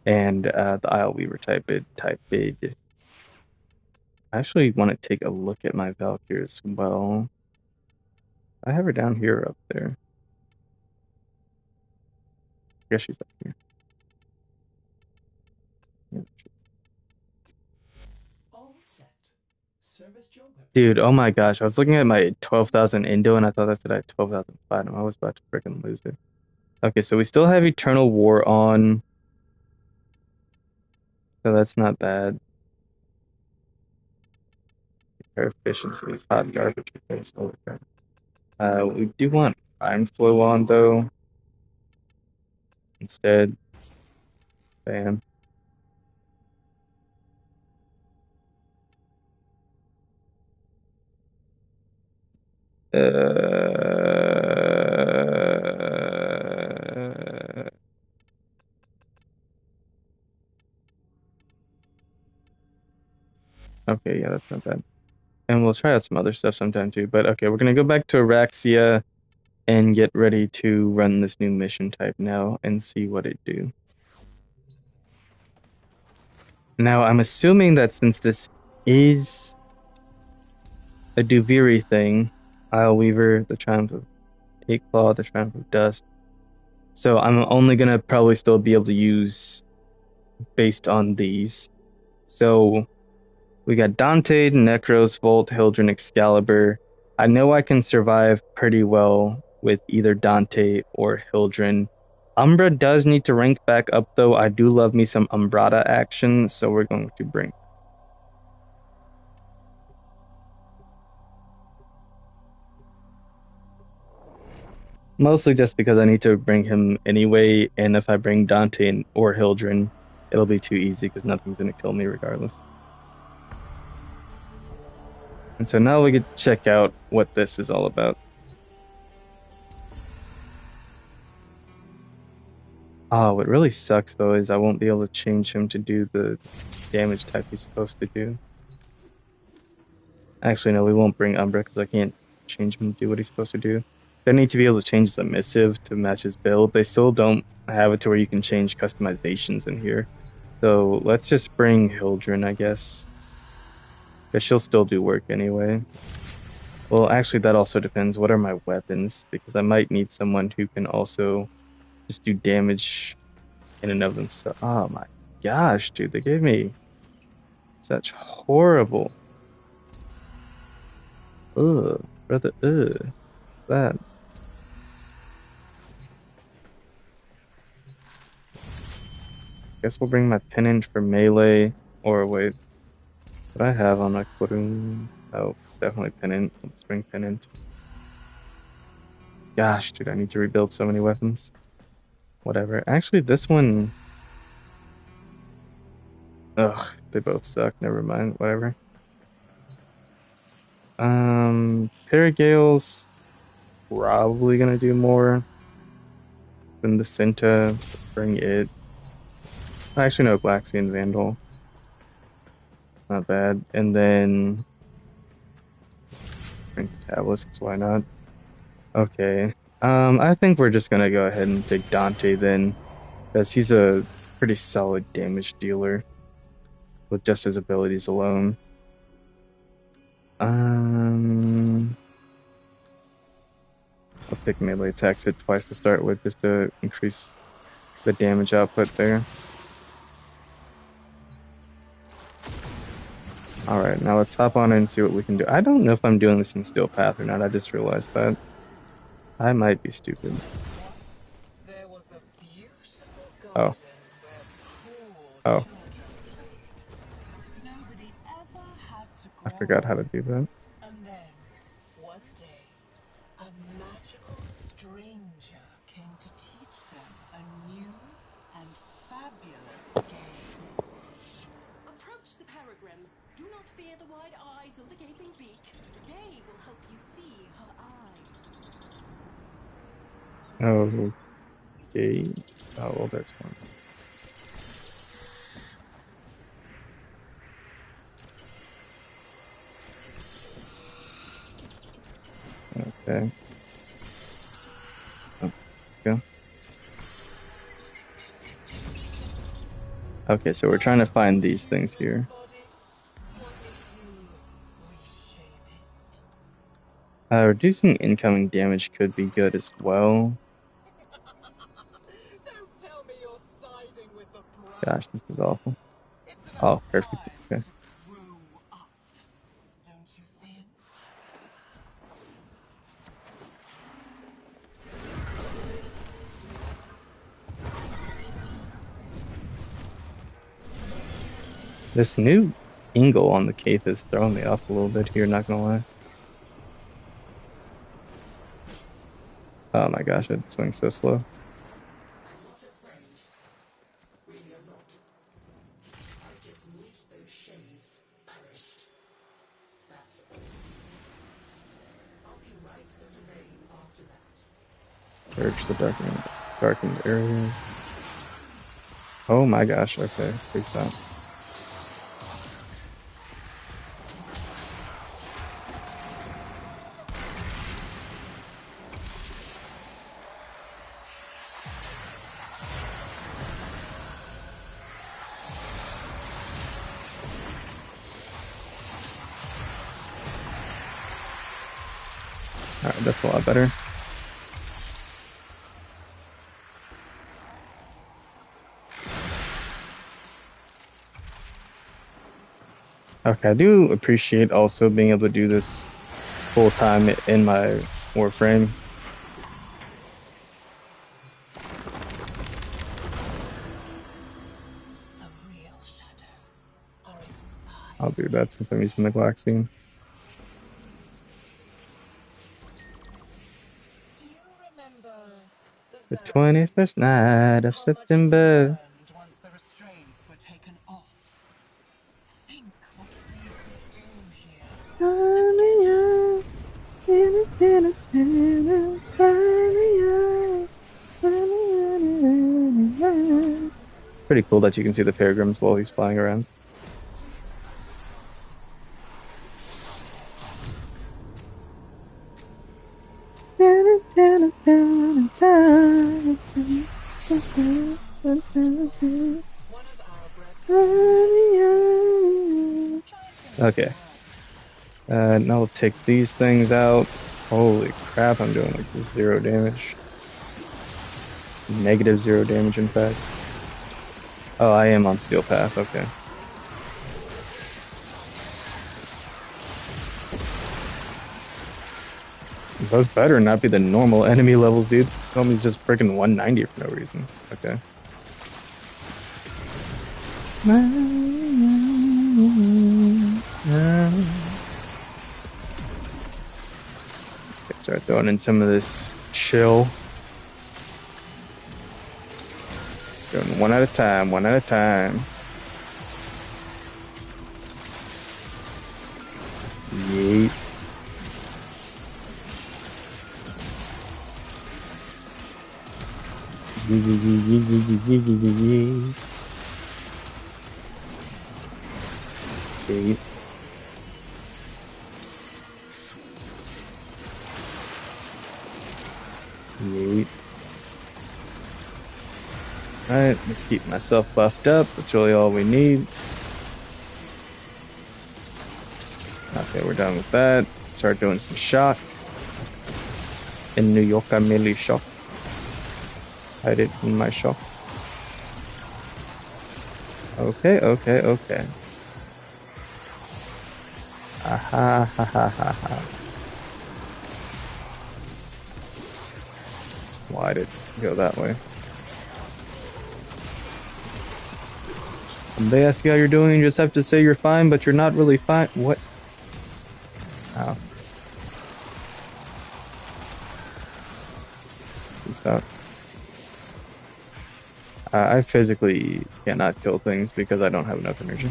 and the Isle Weaver type bid. I actually want to take a look at my Valkyrie as well. I have her down here up there. I guess she's up here. Yeah. Dude, oh my gosh, I was looking at my 12,000 Indo and I thought I said I had 12,000 Platinum. I was about to freaking lose it. Okay, so we still have Eternal War on. So that's not bad. Repair efficiency is hot garbage. We do want Prime Flow on though. Instead. Bam. Okay, yeah, that's not bad. And we'll try out some other stuff sometime too. But okay, we're gonna go back to Araxia and get ready to run this new mission type now and see what it do. Now, I'm assuming that since this is a Duviri thing, Isle Weaver, the Triumph of Eight Claw, the Triumph of Dust, so I'm only gonna probably still be able to use based on these. So we got Dante, Necros, Volt, Hildren, Excalibur. I know I can survive pretty well with either Dante or Hildren. Umbra does need to rank back up though. I do love me some Umbrata action, so we're going to bring. Mostly just because I need to bring him anyway, and if I bring Dante or Hildren, it'll be too easy because nothing's going to kill me regardless. And so now we can check out what this is all about. Oh, what really sucks though is I won't be able to change him to do the damage type he's supposed to do. Actually, no, we won't bring Umbra because I can't change him to do what he's supposed to do. They need to be able to change the missive to match his build. They still don't have it to where you can change customizations in here. So let's just bring Hildren, I guess. Because she'll still do work anyway. Well, actually, that also depends. What are my weapons? Because I might need someone who can also just do damage in and of themselves. Oh my gosh, dude, they gave me such horrible. Ugh, brother, ugh, bad. Guess we'll bring my pennant for melee, or wait, what I have on my Quorum? Oh, definitely pennant. Let's bring pennant. Gosh, dude, I need to rebuild so many weapons. Whatever. Actually, this one. Ugh, they both suck. Never mind. Whatever. Paragale's probably gonna do more than the Cinta. Let's bring it. Actually, no, Blaxian Vandal. Not bad. And then bring Tablets, why not? Okay. I think we're just gonna go ahead and take Dante then, because he's a pretty solid damage dealer. with just his abilities alone. I'll take melee attacks hit twice to start with just to increase the damage output there. Alright, now let's hop on in and see what we can do. I don't know if I'm doing this in Steel Path or not. I just realized that. I might be stupid. There was a beautiful Oh. garden where poor Oh. children played. Nobody ever had to I grow forgot up. how to do that. And then, one day, a magical stranger came to teach them a new and fabulous game. Approach the peregrine. Do not fear the wide eyes or the gaping beak. They will help you see her eyes. Okay. Oh, well, there's one. Okay. Oh, go. Okay, so we're trying to find these things here. Body, what if you reshape it? Reducing incoming damage could be good as well. Don't tell me you're siding with the brave. Gosh, this is awful. It's Oh, about perfect. time Okay. to grow up, don't you think? This new angle on the Caith is throwing me off a little bit here, not gonna lie. Oh my gosh, it swings so slow. I'm not afraid. Really, I'm not. I just need those shades banished. That's all. I'll be right as rain after that. Purge the darkened area. Oh my gosh, okay, please stop. Alright, that's a lot better. Okay, I do appreciate also being able to do this full time in my Warframe. The real shadows are inside. I'll do that since I'm using the Glaxine. Do you remember The ceremony? 21st night of How much you September. learned once the restraints were taken off? Think what we could do here. Pretty cool that you can see the Peregrines while he's flying around. One of our Okay. Now we'll take these things out. Holy crap, I'm doing like 0 damage. Negative 0 damage, in fact. Oh, I am on Steel Path, okay. Those better not be the normal enemy levels, dude. Tell me he's just freaking 190 for no reason. Okay. Okay, start throwing in some of this chill. Doing one at a time, one at a time. Yeet. Yeet. Yeet. Alright, let's keep myself buffed up. That's really all we need. Okay, we're done with that. Start doing some shock. In New York, I merely shock. I did in my shock. Okay, okay, okay. Aha, ha, ha, ha, ha. Why did it go that way? When they ask you how you're doing, you just have to say you're fine, but you're not really fine. What? Ow. Please stop. I physically cannot kill things because I don't have enough energy.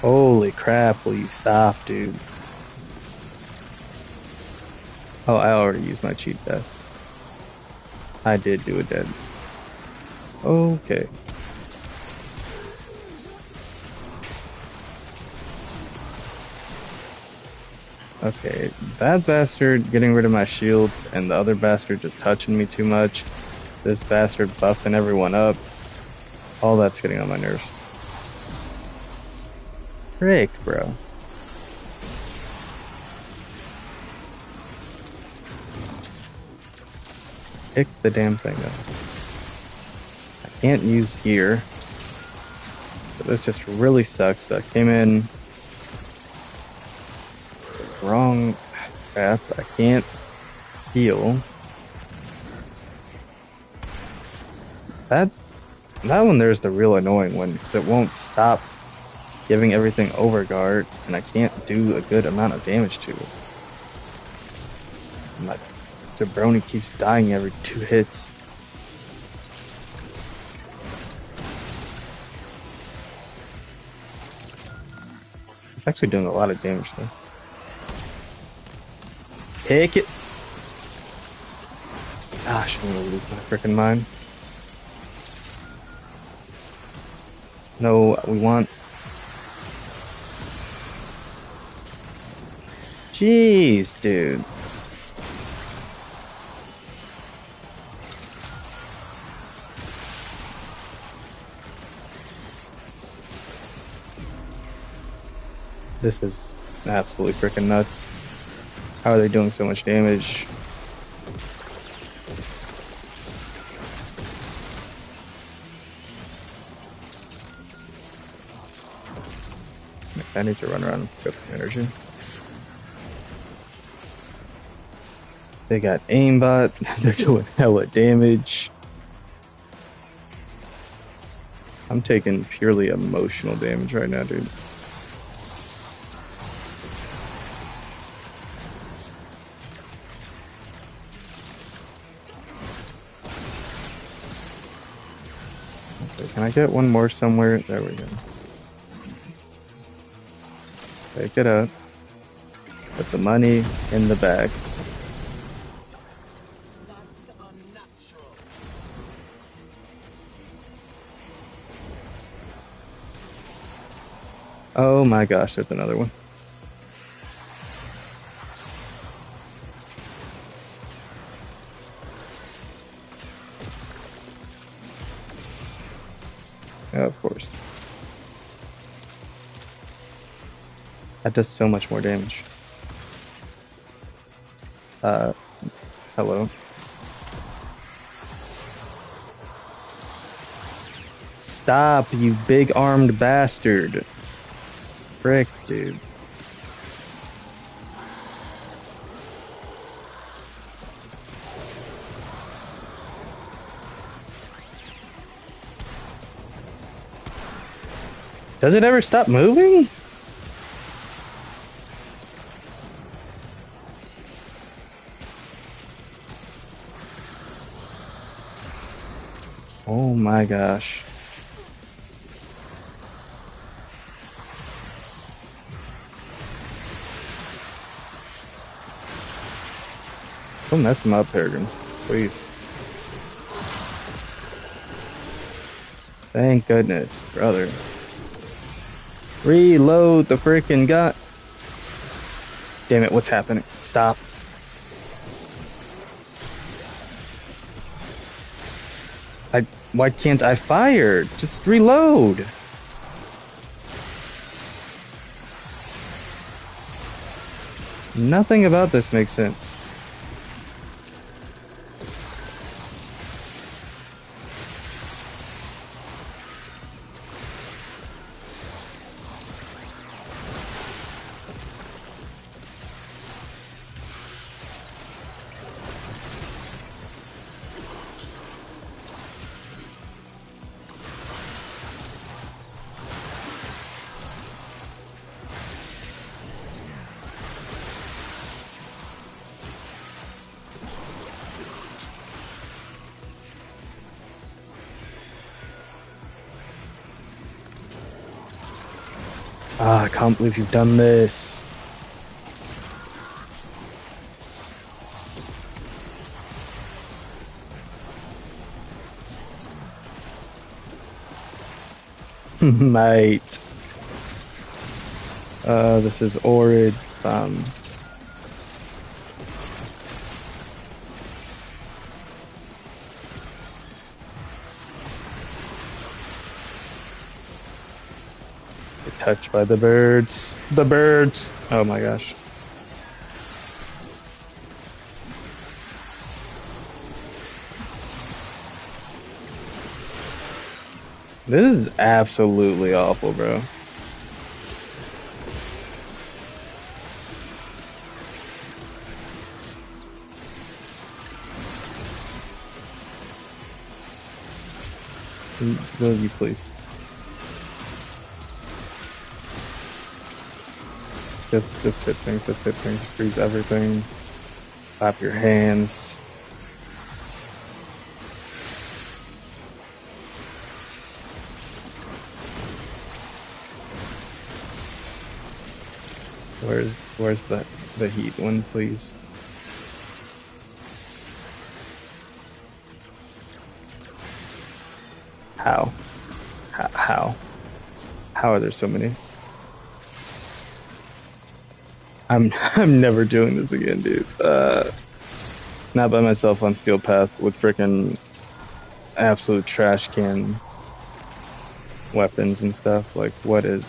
Holy crap, will you stop, dude? Oh, I already used my cheat death. I did do a dead. Okay. Okay, that bastard getting rid of my shields and the other bastard just touching me too much. This bastard buffing everyone up. All that's getting on my nerves. Frick, bro. Pick the damn thing up. I can't use gear. But this just really sucks. I came in wrong path. I can't heal. That one there's the real annoying one. It won't stop giving everything overguard, and I can't do a good amount of damage to it. My jabroni keeps dying every 2 hits. It's actually doing a lot of damage though. Take it! Gosh, I'm gonna lose my freaking mind. No, we want... Jeez, dude. This is absolutely freaking nuts. How are they doing so much damage? I need to run around and pick up some energy. They got aimbot. They're doing hella damage. I'm taking purely emotional damage right now, dude. Okay, can I get one more somewhere? There we go. Take it out. Put the money in the bag. That's unnatural. Oh my gosh, there's another one. Yeah, of course. That does so much more damage. Hello. Stop, you big-armed bastard. Frick, dude. Does it ever stop moving? Oh my gosh. Don't mess them up, Pilgrims. Please. Thank goodness, brother. Reload the freaking gun. Damn it, what's happening? Stop. Why can't I fire? Just reload. Nothing about this makes sense. Ah, I can't believe you've done this. Mate. This is horrid. Get touched by the birds. The birds! Oh my gosh. This is absolutely awful, bro. Will you please? Just hit things, freeze everything. Clap your hands. Where's the heat one, please? How? How? How are there so many? I'm never doing this again, dude. Not by myself on skill path with frickin' absolute trash can weapons and stuff. Like, what is?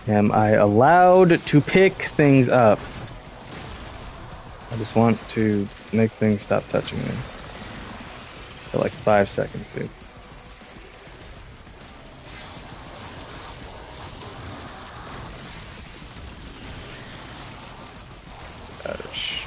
Am I allowed to pick things up? I just want to make things stop touching me. For like 5 seconds, dude. Ouch.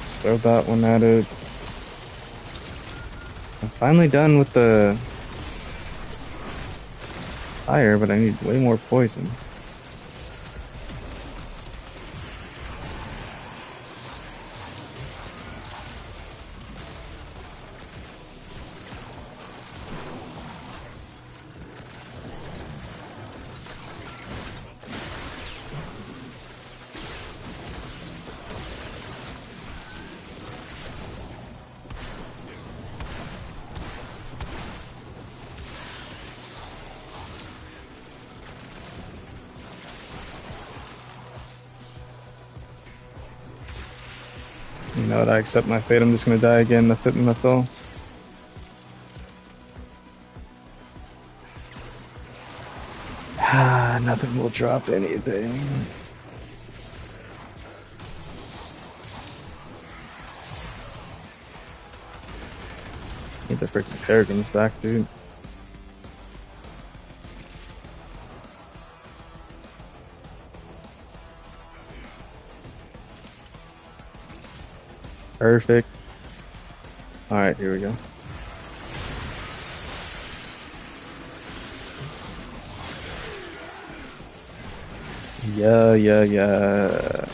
Just throw that one at it. I'm finally done with the fire, but I need way more poison. You know what? I accept my fate. I'm just gonna die again. That's it, and that's all. Ah, nothing will drop anything. Need the freaking peregrines back, dude. Perfect. All right, here we go. Yeah, yeah, yeah.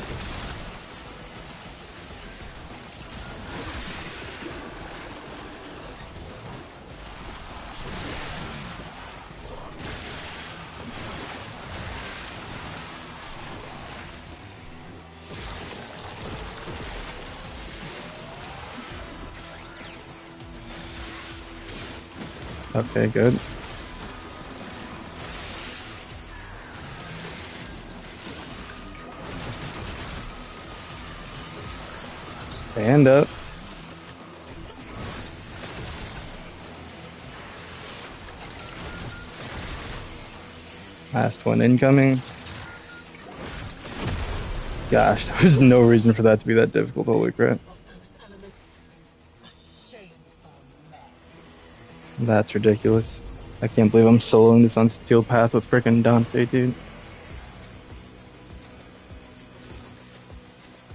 Okay, good. Stand up. Last one incoming. Gosh, there was no reason for that to be that difficult. Holy crap. Of those elements, a shameful mess. That's ridiculous. I can't believe I'm soloing this on Steel Path with frickin' Dante, dude.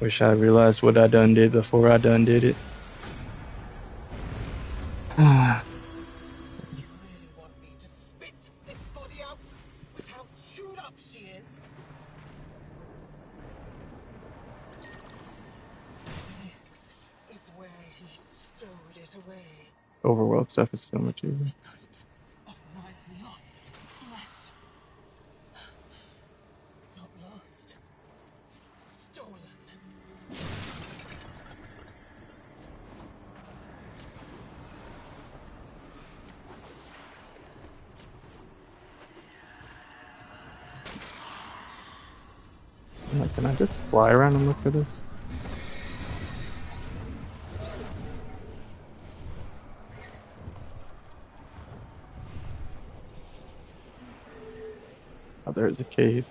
Wish I realized what I done did before I done did it. You really want me to spit this body out with how chewed up she is? This is where he stowed it away. Overworld stuff is so much easier. Secret of my lost flesh. Not lost. Stolen. I'm like, can I just fly around and look for this? Oh, there's a cave.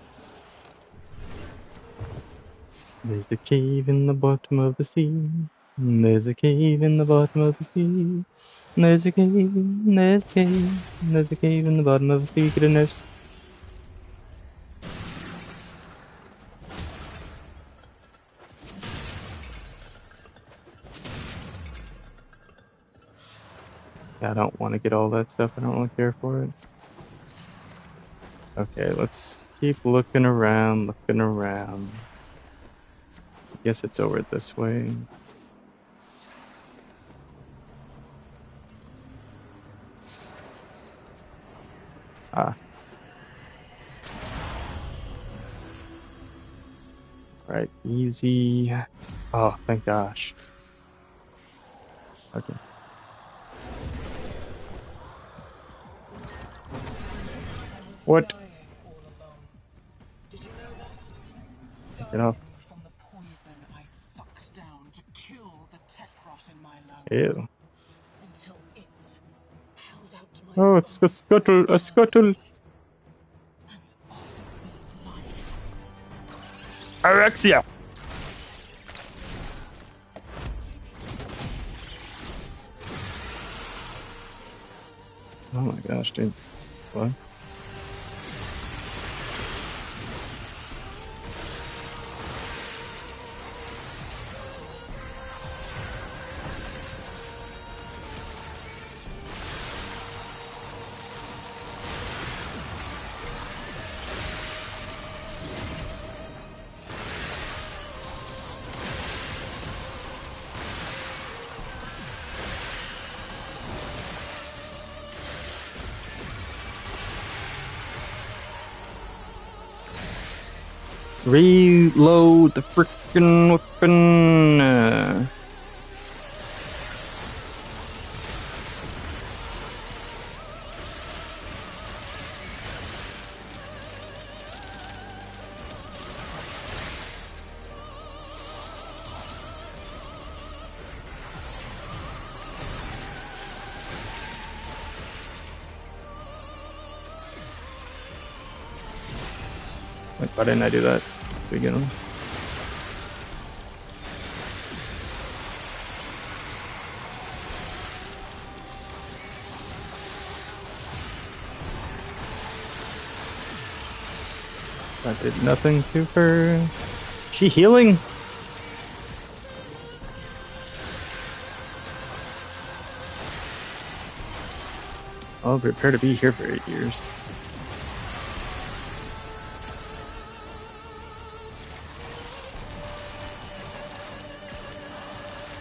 There's a cave in the bottom of the sea. There's a cave in the bottom of the sea. There's a cave, there's a cave, there's a cave in the bottom of the sea. Get in there. Yeah, I don't want to get all that stuff. I don't really care for it. Okay, let's keep looking around, looking around. I guess it's over this way. Ah. Right, easy. Oh, thank gosh. Okay. What? Dying all alone. Did you know that? Get off. Dying from the poison I sucked down to kill the tech rot in my lungs. Ew. Until it held out my Oh, it's a scuttle, a scuttle. and offered me life. Alexia. Oh my gosh, dude. What? Reload the frickin' weapon. Like, why didn't I do that to begin with? That did nothing to her. She healing? I'll prepare to be here for 8 years.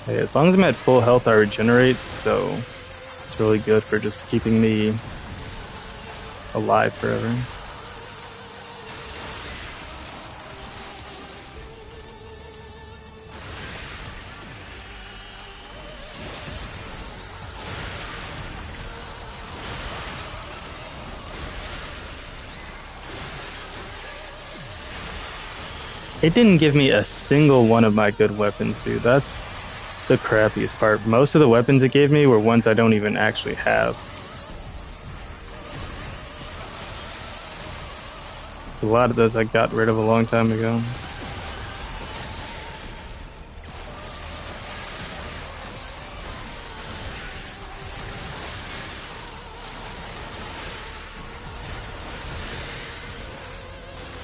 Hey, as long as I'm at full health, I regenerate, so it's really good for just keeping me alive forever. It didn't give me a single one of my good weapons, dude. That's the crappiest part. Most of the weapons it gave me were ones I don't even actually have. A lot of those I got rid of a long time ago.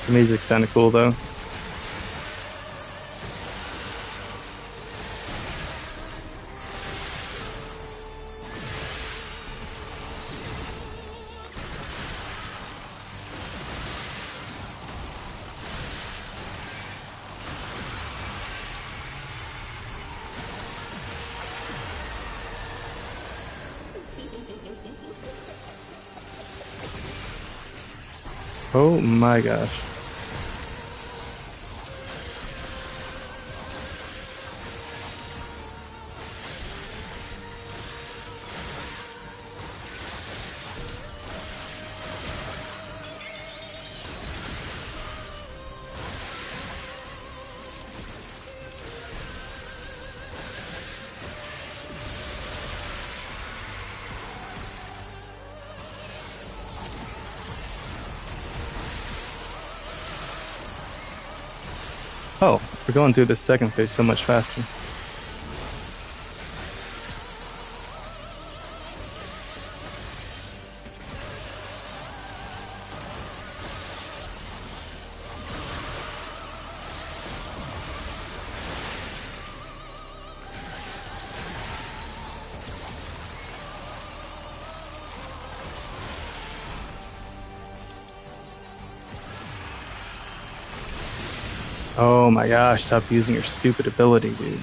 The music's kind of cool though. Oh my gosh. Oh, we're going through the second phase so much faster. Oh my gosh, stop using your stupid ability, dude.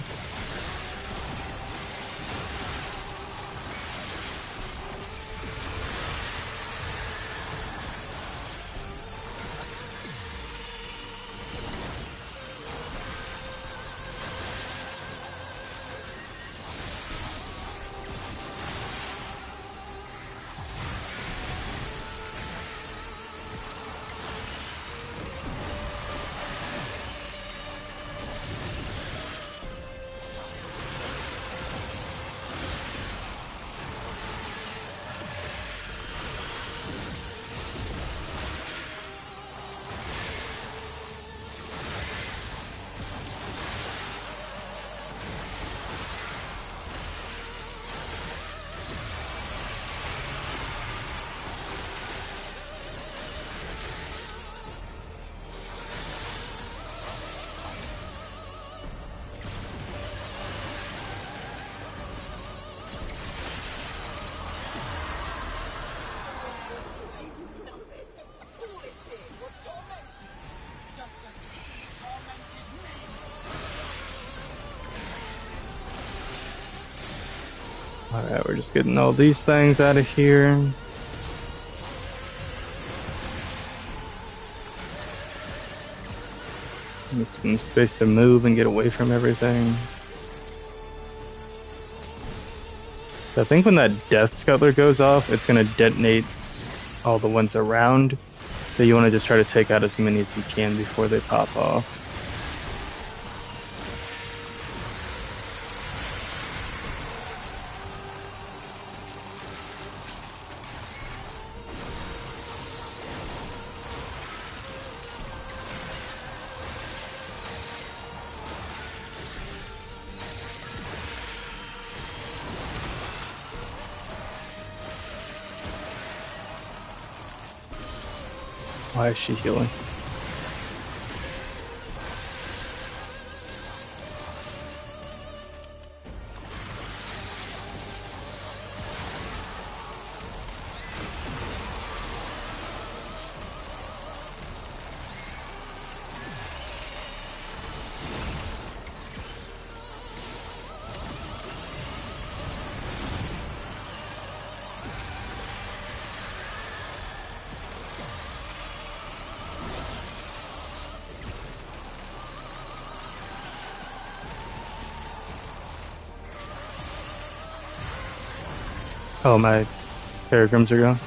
Alright, we're just getting all these things out of here. Just some space to move and get away from everything. So I think when that Death Scuttler goes off, it's going to detonate all the ones around. So you want to just try to take out as many as you can before they pop off. Why is she healing? Oh, my paragrams are gone.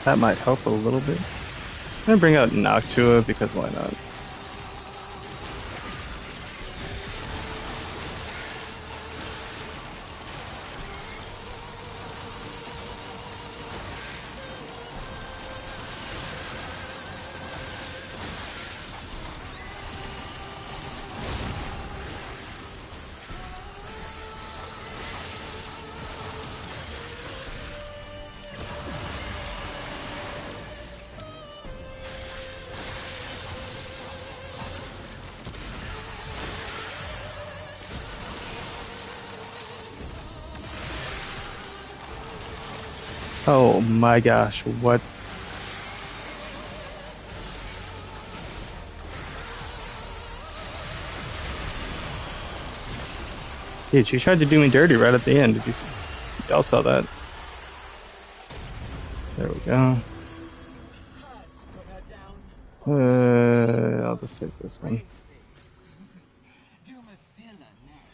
That might help a little bit. I'm gonna bring out Noctua because why not? Oh my gosh, what? Dude, she tried to do me dirty right at the end. Did you see? Y'all saw that. There we go. Put her down. I'll just take this one. Do me filler next.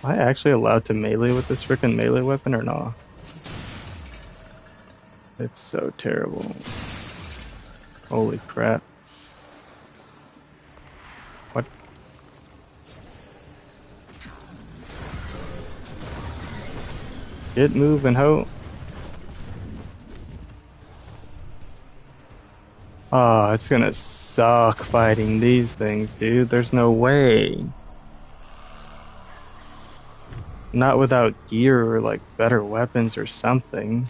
Am I actually allowed to melee with this freaking melee weapon or not? It's so terrible. Holy crap. What? Get moving, ho. Oh, it's gonna suck fighting these things, dude. There's no way. Not without gear or like better weapons or something.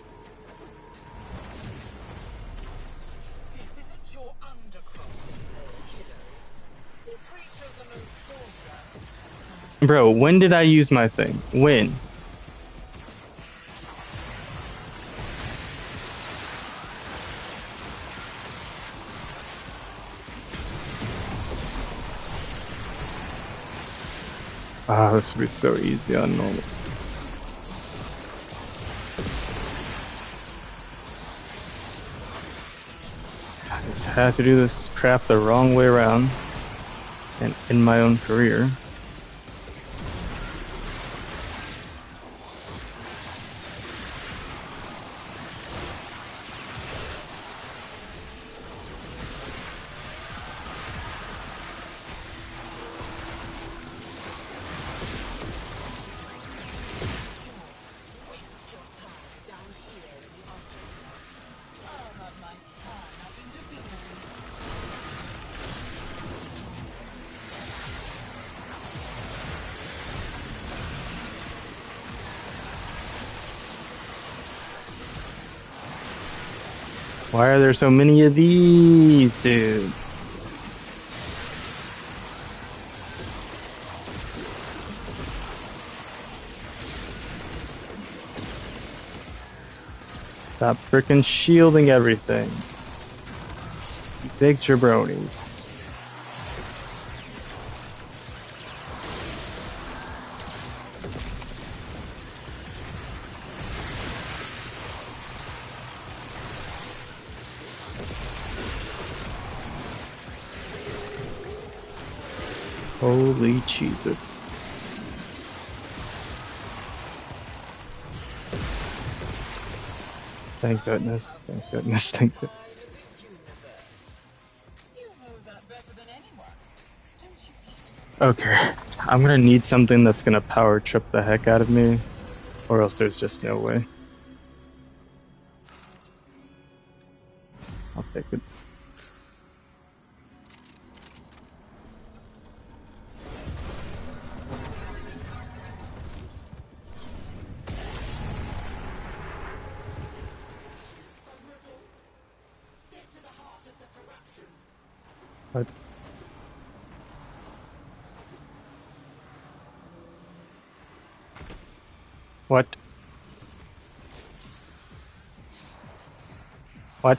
This isn't your undercroft, kiddo. These creatures are no soldier. Bro, when did I use my thing? When? Ah, this would be so easy on normal. I just had to do this crap the wrong way around and in my own career. Waste your time down here in the office. I'll have my fun up in divinity. Why are there so many of these, dude? Stop frickin' shielding everything. Big jabronis. Holy Cheez-Its. Thank goodness, thank goodness, thank goodness. Side of the universe. You know that better than anyone, don't you? Okay, I'm gonna need something that's gonna power trip the heck out of me, or else there's just no way. I'll take it. She's vulnerable. Get to the heart of the corruption. But what? What?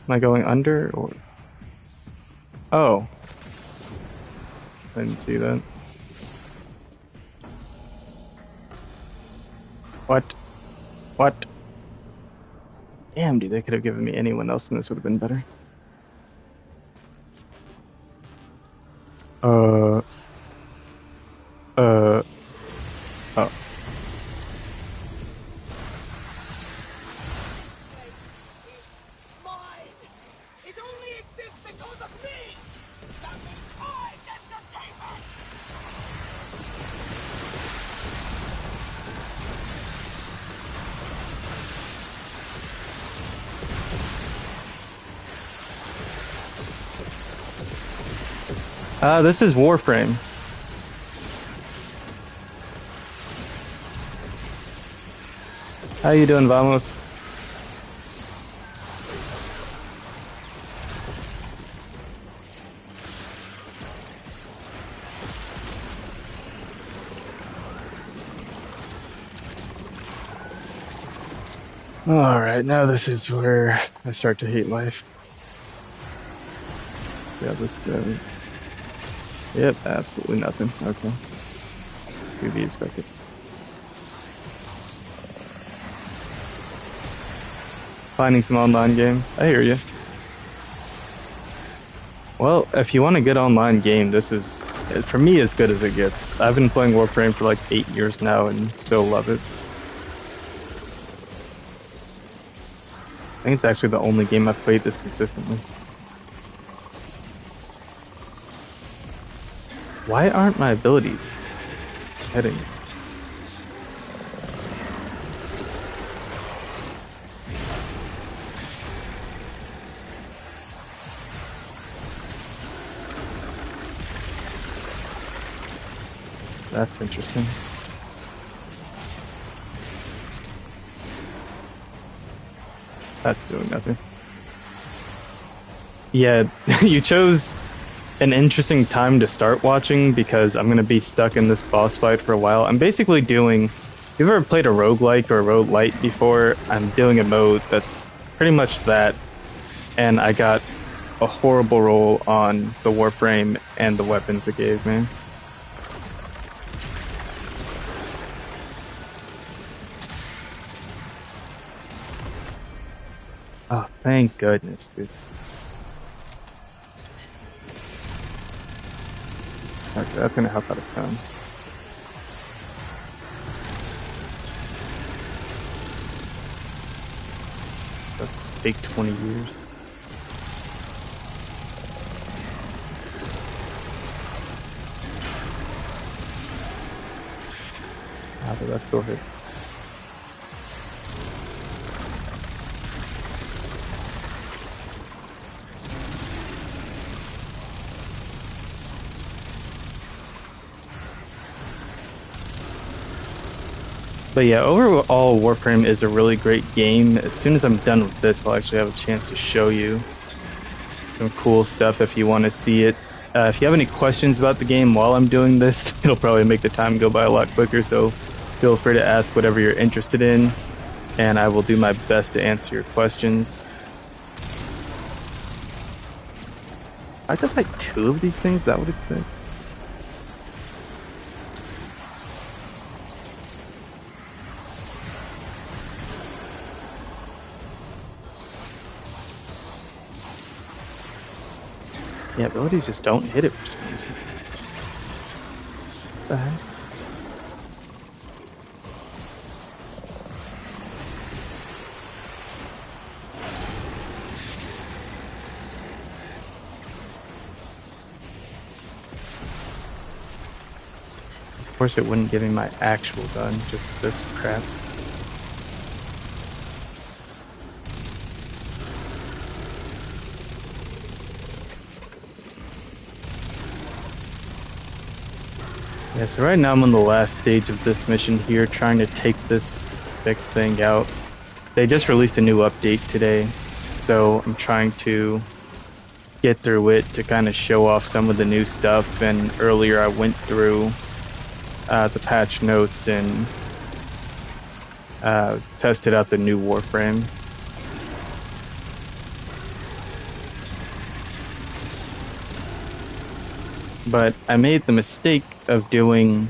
Am I going under or? Oh, I didn't see that. What? What? Damn, dude, they could have given me anyone else and this would have been better. Uh, oh. Mine! It only exists because of me! That means I get to keep it! This is Warframe. How you doing, Vamos? Alright, now this is where I start to hate life. Yeah, this goes. Yep, absolutely nothing. Okay. To be expected. Finding some online games. I hear you. Well, if you want a good online game, this is, for me, as good as it gets. I've been playing Warframe for like 8 years now and still love it. I think it's actually the only game I've played this consistently. Why aren't my abilities heading? That's interesting. That's doing nothing. Yeah, you chose an interesting time to start watching because I'm going to be stuck in this boss fight for a while. I'm basically doing, if you've ever played a roguelike or a roguelite before, I'm doing a mode that's pretty much that. And I got a horrible roll on the Warframe and the weapons it gave me. Oh, thank goodness, dude. Okay, that's gonna help out a ton. That'll take 20 years. Ah, but that's still hit. But yeah, overall, Warframe is a really great game. As soon as I'm done with this, I'll actually have a chance to show you some cool stuff if you want to see it. If you have any questions about the game while I'm doing this, it'll probably make the time go by a lot quicker, so feel free to ask whatever you're interested in, and I will do my best to answer your questions. I could fight 2 of these things, is that what it said? Yeah, abilities just don't hit it for some reason. What the heck? Of course it wouldn't give me my actual gun, just this crap. Yeah, so right now I'm on the last stage of this mission here, trying to take this big thing out. They just released a new update today, so I'm trying to get through it to kind of show off some of the new stuff. And earlier I went through the patch notes and tested out the new Warframe. But I made the mistake of doing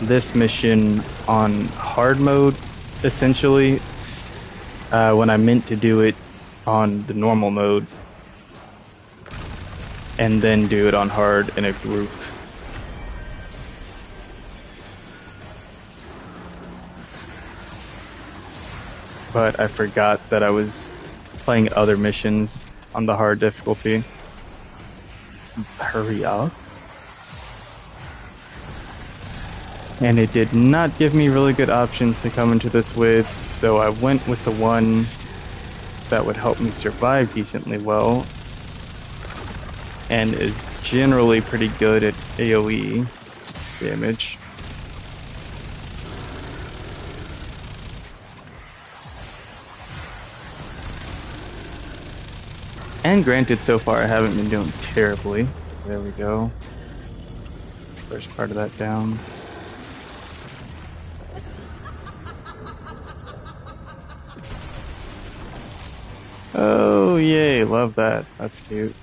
this mission on hard mode, essentially. when I meant to do it on the normal mode and then do it on hard in a group. But I forgot that I was playing other missions on the hard difficulty. Hurry up. And it did not give me really good options to come into this with, so I went with the one that would help me survive decently well and is generally pretty good at AoE damage. And granted, so far I haven't been doing terribly. There we go. First part of that down. Oh, yay, love that. That's cute.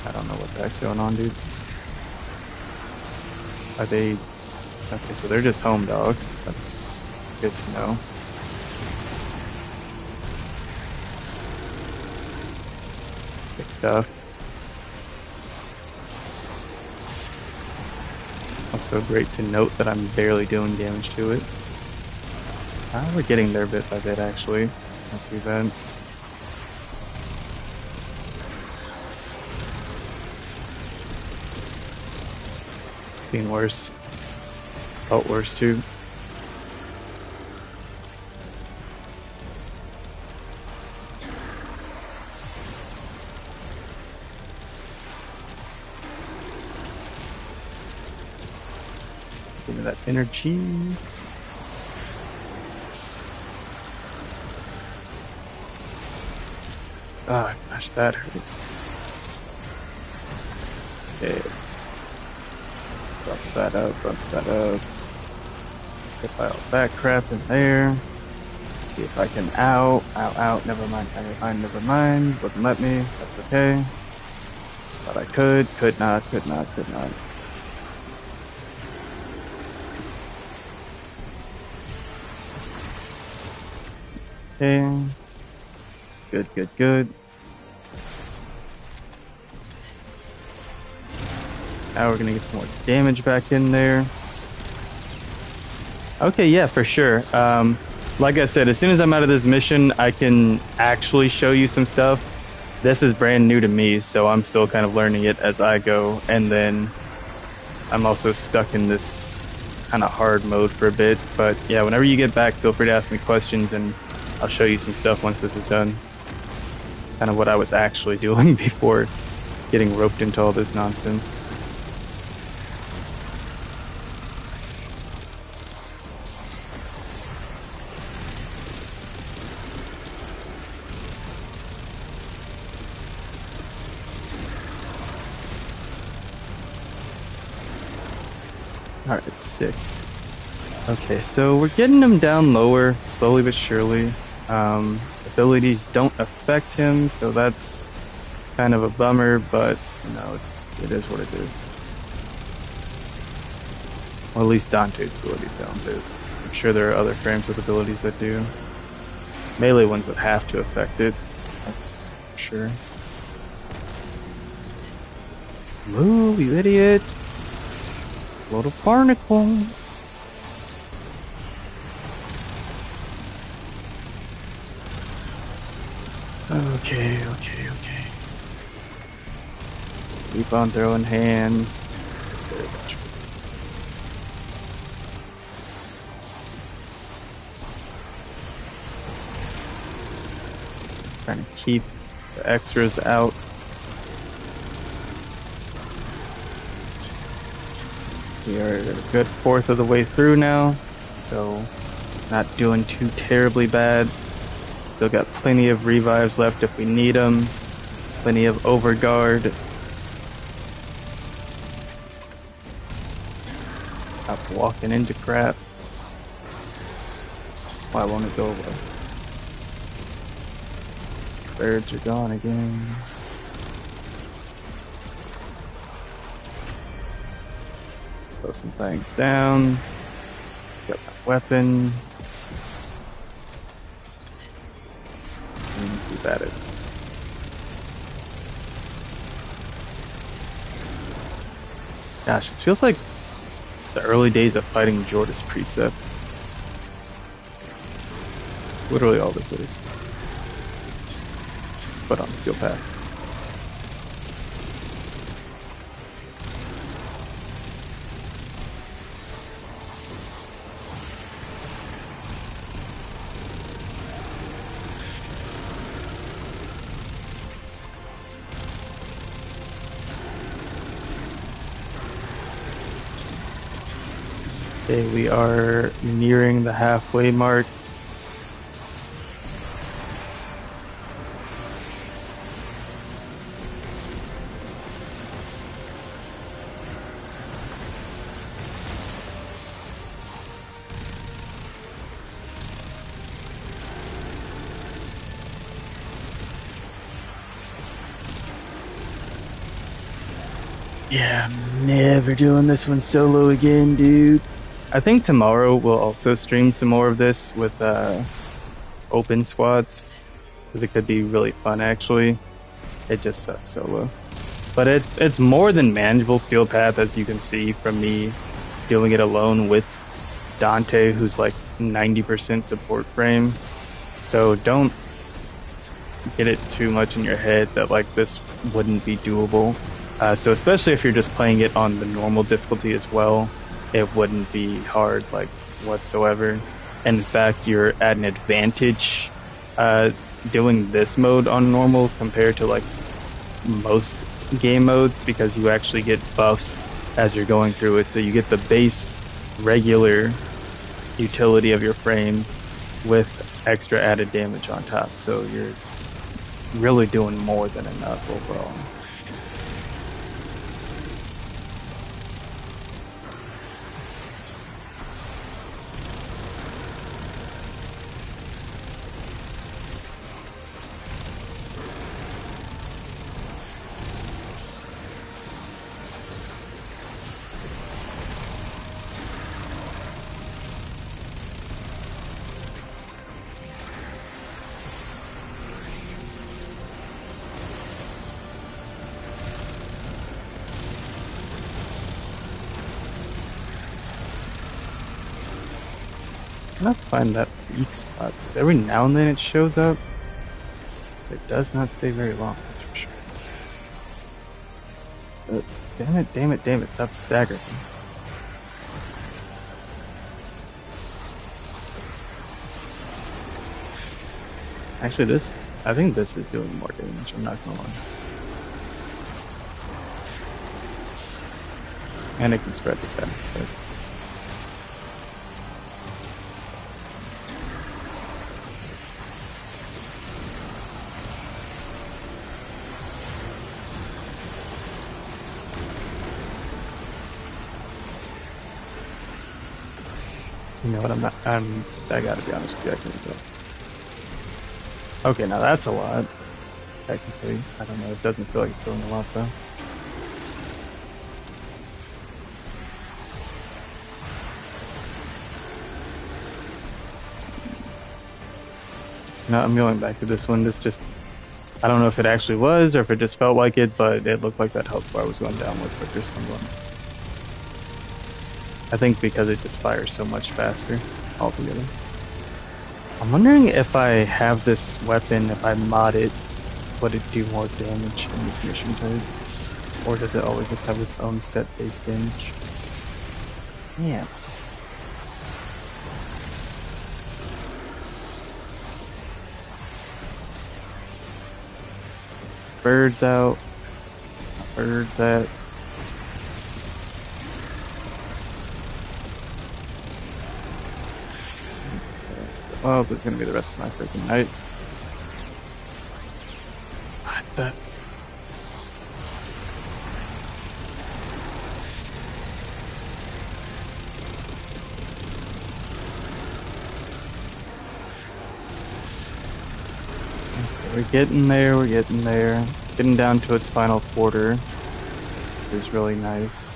I don't know what the heck's going on, dude. Are they... Okay, so they're just home dogs. That's good to know. Good stuff. Also great to note that I'm barely doing damage to it. We're getting there bit by bit, actually. Not too bad. Seen worse. Felt worse, too. Give me that energy. Oh gosh, that hurt. Okay. Bump that up, bump that up. Get all that crap in there. See if I can ow, never mind. Wouldn't let me, that's okay. Thought I could not. Okay. Good. Now we're gonna get some more damage back in there. Okay, yeah, for sure. Like I said, as soon as I'm out of this mission, I can actually show you some stuff. This is brand new to me, so I'm still kind of learning it as I go. And then I'm also stuck in this kind of hard mode for a bit. But yeah, whenever you get back, feel free to ask me questions and I'll show you some stuff once this is done. Kind of what I was actually doing before getting roped into all this nonsense. Alright, sick. Okay, so we're getting him down lower, slowly but surely. Abilities don't affect him, so that's kind of a bummer, but you know, it is what it is. Well, at least Dante's abilities don't. I'm sure there are other frames with abilities that do. Melee ones would have to affect it, that's for sure. Move, you idiot! Little barnacle. Okay. Keep on throwing hands. Trying to keep the extras out. We are a good fourth of the way through now, so not doing too terribly bad. Still got plenty of revives left if we need them. Plenty of overguard. Stop walking into crap. Why won't it go away? Birds are gone again. Slow some things down. Got my weapon. at it. Gosh, it feels like the early days of fighting Jorda's Precept. Literally all this is. But on skill path. Okay, we are nearing the halfway mark. Yeah, I'm never doing this one solo again, dude. I think tomorrow we'll also stream some more of this with open squads, because it could be really fun actually. It just sucks solo. But it's more than manageable skill path, as you can see from me doing it alone with Dante, who's like 90% support frame. So don't get it too much in your head that like this wouldn't be doable. So especially if you're just playing it on the normal difficulty as well, it wouldn't be hard like whatsoever. And in fact, you're at an advantage doing this mode on normal compared to like most game modes, because you actually get buffs as you're going through it. So you get the base regular utility of your frame with extra added damage on top. So you're really doing more than enough overall. I cannot find that weak spot. Every now and then it shows up. It does not stay very long, that's for sure. Damn it, damn it, damn it. Stop staggering. Actually, I think this is doing more damage, I'm not gonna lie. And it can spread the sound. You know what, I gotta be honest with you, I couldn't go. Okay, now that's a lot. Technically, I don't know, it doesn't feel like it's doing a lot though. No, I'm going back to this one. This just, I don't know if it actually was or if it just felt like it, but it looked like that health bar was going down with quicker, so I'm going. I think because it just fires so much faster altogether. I'm wondering if I have this weapon, if I mod it, would it do more damage in the mission code? Or does it always just have its own set base damage? Yeah. Birds out. Birds at. Oh, this is gonna be the rest of my freaking night. What the? Okay, we're getting there, we're getting there. It's getting down to its final quarter. Which is really nice.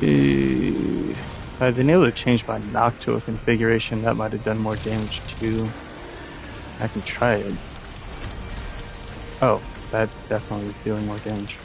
If I'd been able to change my Noctua configuration, that might have done more damage too. I can try it. Oh, that definitely is dealing more damage.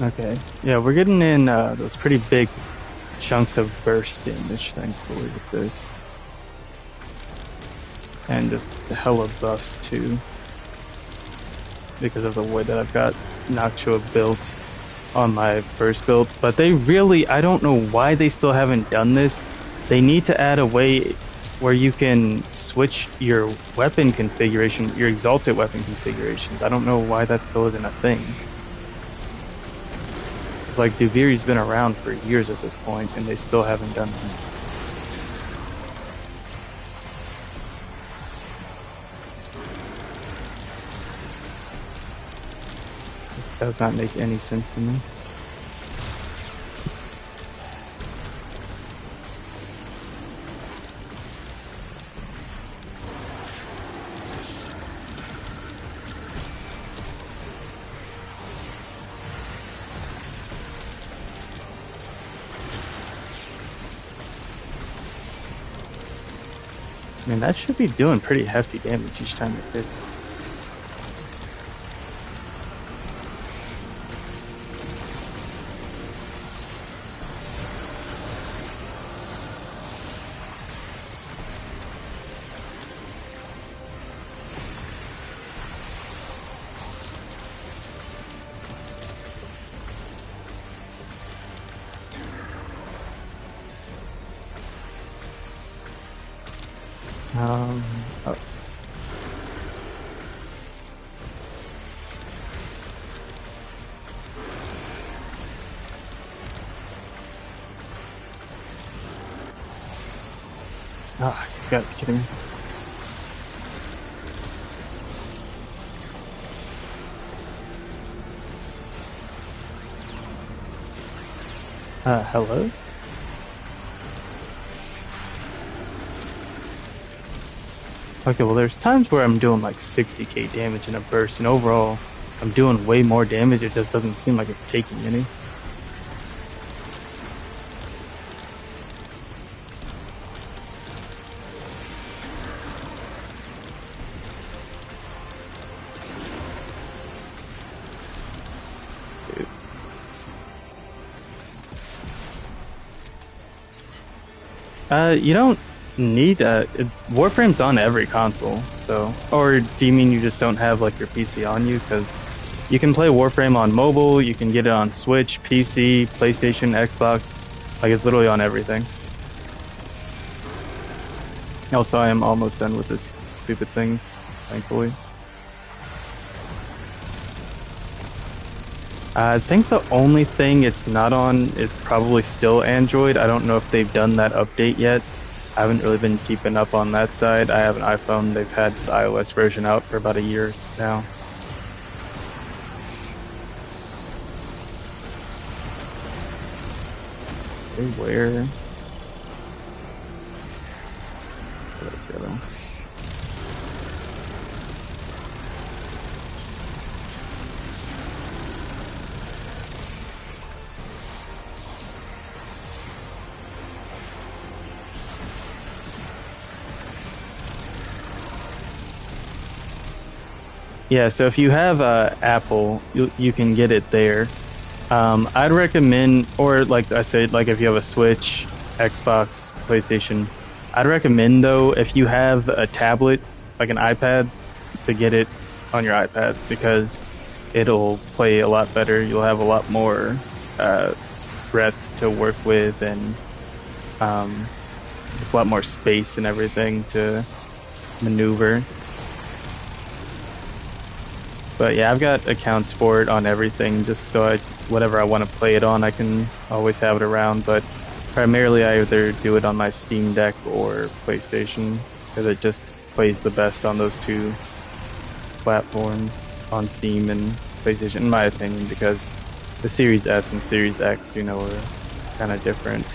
Okay. Yeah, we're getting in those pretty big chunks of burst damage, thankfully, with this. And just hella buffs too, because of the way that I've got Noctua built on my first build. But they really, I don't know why they still haven't done this. They need to add a way where you can switch your weapon configuration, your exalted weapon configurations. I don't know why that still isn't a thing. Like Duviri's been around for years at this point, and they still haven't done that. It does not make any sense to me. I mean, that should be doing pretty hefty damage each time it hits. Oh. Ah, you gotta be kidding me. Hello? Okay, well there's times where I'm doing like 60k damage in a burst, and overall I'm doing way more damage, it just doesn't seem like it's taking any. You don't need Warframe's on every console, so. Or do you mean you just don't have like your PC on you? Because you can play Warframe on mobile, you can get it on Switch, PC, PlayStation, Xbox. Like it's literally on everything. Also, I am almost done with this stupid thing, thankfully. I think the only thing it's not on is probably still Android. I don't know if they've done that update yet. I haven't really been keeping up on that side. I have an iPhone. They've had the iOS version out for about a year now. Where? Oh, that's the other one. Yeah, so if you have Apple, you can get it there. I'd recommend, or like I said, like if you have a Switch, Xbox, PlayStation, I'd recommend though if you have a tablet, like an iPad, to get it on your iPad because it'll play a lot better. You'll have a lot more uh, breadth to work with and um, just a lot more space and everything to maneuver. But yeah, I've got accounts for it on everything just so whatever I want to play it on, I can always have it around. But primarily, I either do it on my Steam Deck or PlayStation because it just plays the best on those two platforms on Steam and PlayStation, in my opinion, because the Series S and Series X, are kind of different.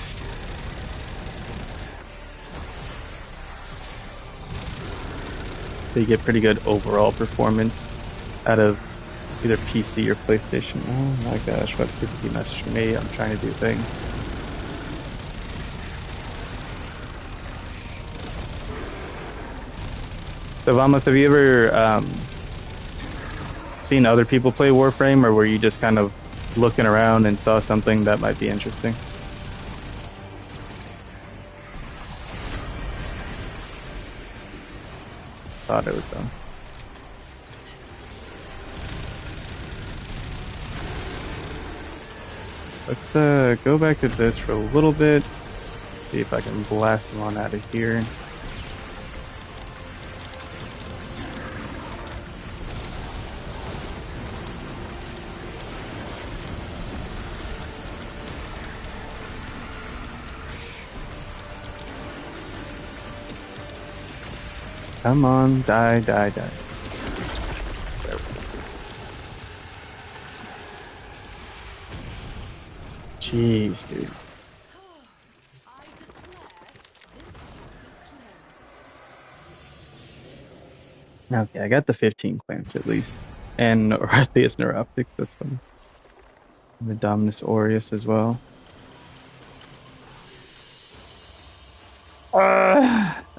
So you get pretty good overall performance out of either PC or PlayStation. Oh my gosh, what did he message me? I'm trying to do things. So Vamos, have you ever seen other people play Warframe, or were you just kind of looking around and saw something that might be interesting? Thought it was done. Let's go back to this for a little bit. See if I can blast them on out of here. Come on, die, die, die. There we go. Jeez, dude. I declare this chapter closed. Okay, I got the 15 clamps at least. And Orthius Neuroptics, that's funny. And the Dominus Aureus as well.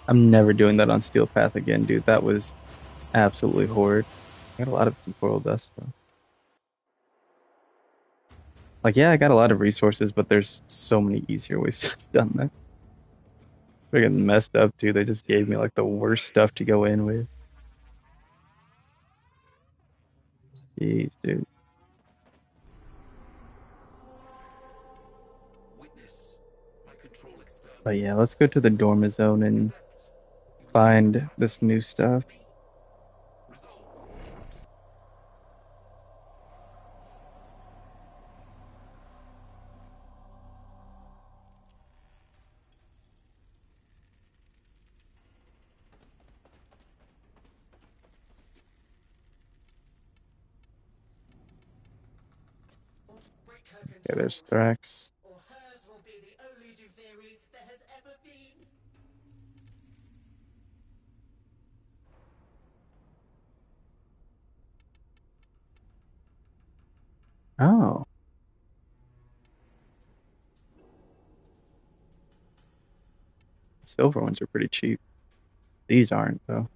I'm never doing that on Steel Path again, dude. That was absolutely horrid. I got a lot of temporal dust though. Like, yeah, I got a lot of resources, but there's so many easier ways to have done that. Freaking messed up too. They just gave me like the worst stuff to go in with. Jeez, dude. Witness my control expand. But yeah, let's go to the Dorma Zone and find this new stuff. Resolve. Yeah, there's Thrax. Or hers will be the only Duviri there has ever been. Oh, silver ones are pretty cheap. These aren't though.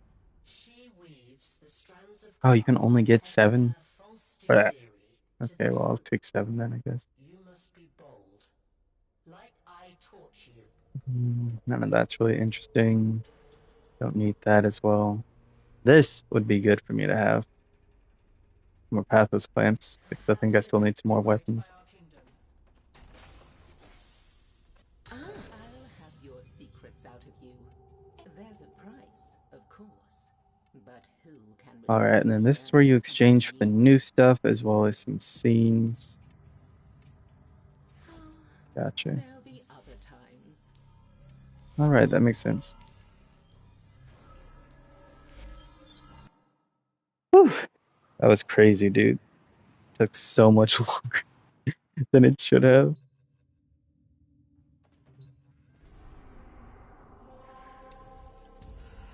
She weaves the strands of Oh, you can gold only get that bring 7 her false for that. Duviri to Okay, the well, I'll truth. take 7 then, I guess. You must be bold, like I taught you. None of that's really interesting. Don't need that as well. This would be good for me to have. More Pathos clamps, because I think I still need some more Right by weapons. our kingdom. I'll have your secrets out of you. There's a price, of course. But who can Alright, and resist then this is where you exchange for the new stuff as well as some scenes. Gotcha. There'll be other times. All right, that makes sense. Whew, that was crazy, dude. Took so much longer than it should have.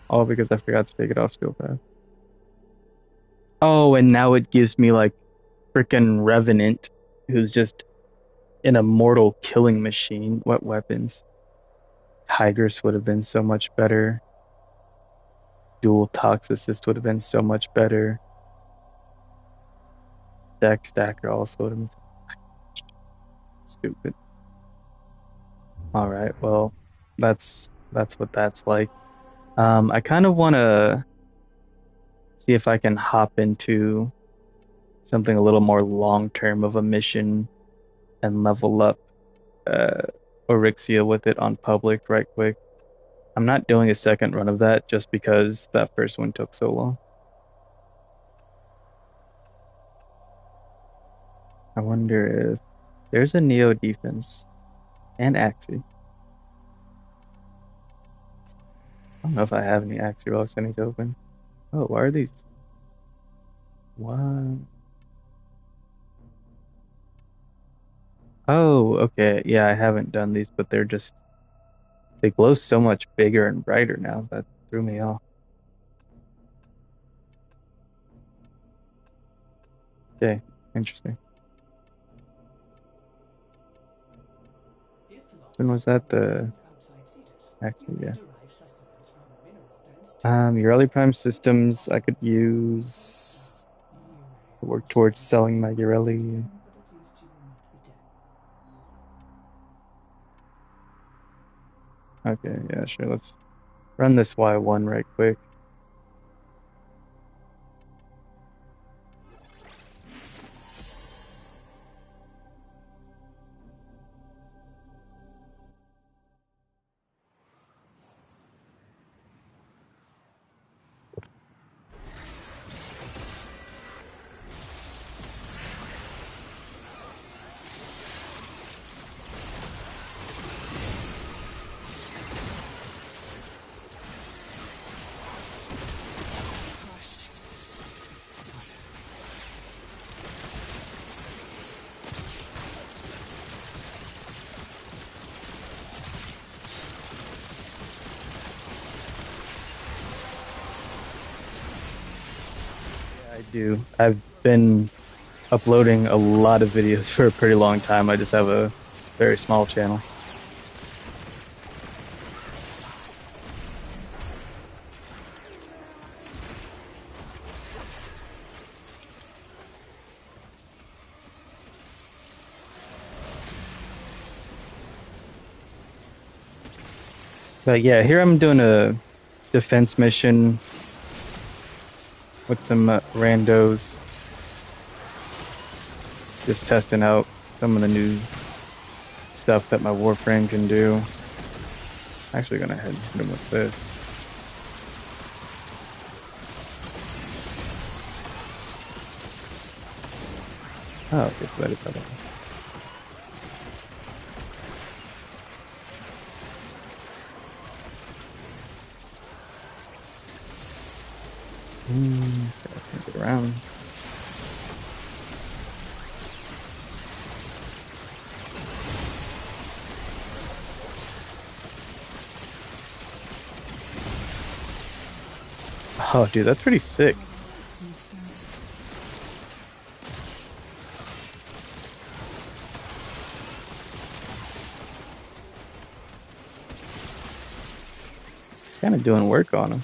All because I forgot to take it off skill path. Oh, and now it gives me like freaking Revenant, who's just an immortal killing machine. What weapons? Tigress would have been so much better. Dual Toxicist would have been so much better. Deck Stacker also would have been stupid. All right, well, that's what that's like. I kind of want to see if I can hop into something a little more long term of a mission and level up uh, Orixia with it on public right quick. I'm not doing a second run of that just because that first one took so long. I wonder if there's a Neo defense and Axie. I don't know if I have any Axie relics I need to open. Oh, why are these? What? Oh, okay. Yeah, I haven't done these, but they glow so much bigger and brighter now. That threw me off. Okay, interesting. When was that? The Axie, yeah. Your early prime systems I could use to work towards selling my Ureli. Okay, yeah, sure. Let's run this Y1 right quick. I do. I've been uploading a lot of videos for a pretty long time. I just have a very small channel. But yeah, here I'm doing a defense mission with some randos. Just testing out some of the new stuff that my Warframe can do. Actually gonna hit him with this. Oh, okay, so that is how that works. Gotta get around. Oh, dude, that's pretty sick. Kind of doing work on him.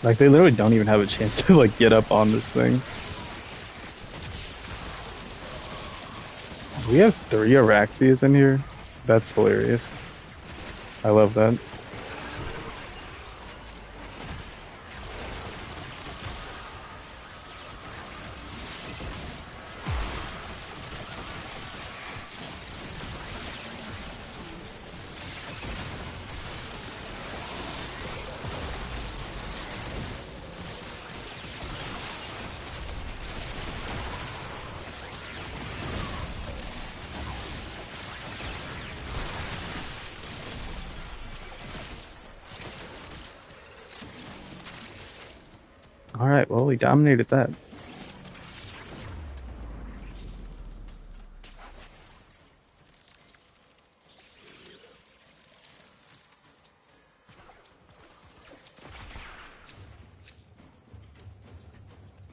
Like, they literally don't even have a chance to, like, get up on this thing. We have 3 Araxias in here. That's hilarious. I love that. All right, well, we dominated that.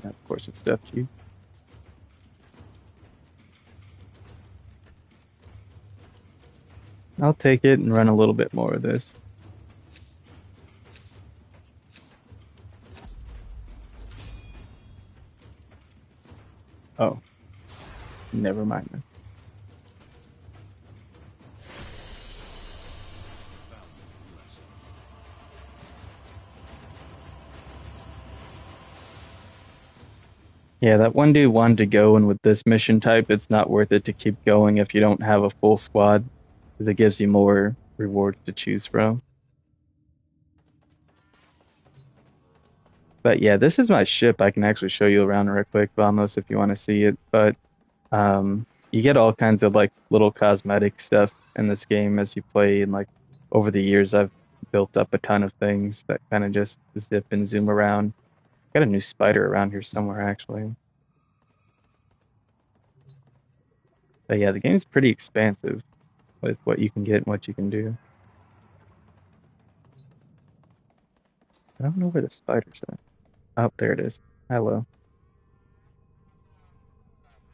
And of course, it's Death Cube. I'll take it and run a little bit more of this. Oh, never mind then. Yeah, that one dude wanted to go, and with this mission type, it's not worth it to keep going if you don't have a full squad, because it gives you more rewards to choose from. But yeah, this is my ship. I can actually show you around real quick, Vamos, if you want to see it. But you get all kinds of like little cosmetic stuff in this game as you play, and like over the years, I've built up a ton of things that kind of just zip and zoom around. Got a new spider around here somewhere, actually. But yeah, the game's pretty expansive with what you can get and what you can do. I don't know where the spider's at. Oh, there it is. Hello.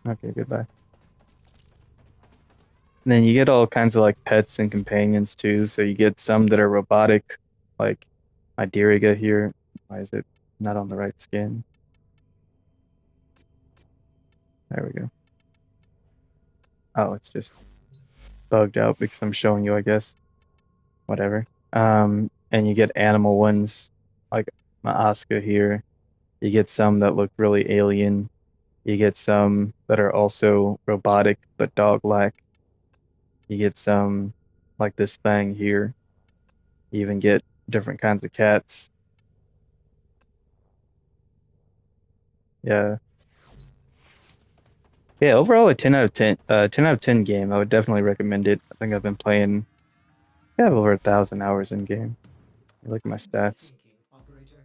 Okay, goodbye. And then you get all kinds of like pets and companions too. So you get some that are robotic, like my Diriga here. Why is it not on the right skin? There we go. Oh, it's just bugged out because I'm showing you, I guess. Whatever. And you get animal ones, like my Asuka here. You get some that look really alien. You get some that are also robotic but dog-like. You get some like this thing here. You even get different kinds of cats. Yeah. Yeah, overall a 10 out of 10, 10 out of 10 game. I would definitely recommend it. I think I've been playing, I have over 1,000 hours in game. Look at my What were you stats. thinking, operator?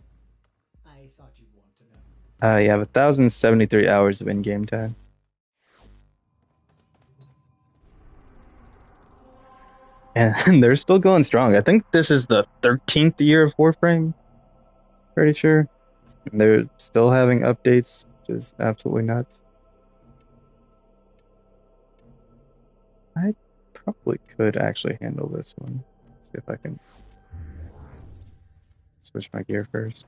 I thought you'd want to know. You have 1,073 hours of in-game time. And they're still going strong. I think this is the 13th year of Warframe, pretty sure. And they're still having updates, which is absolutely nuts. I probably could actually handle this one. See if I can switch my gear first.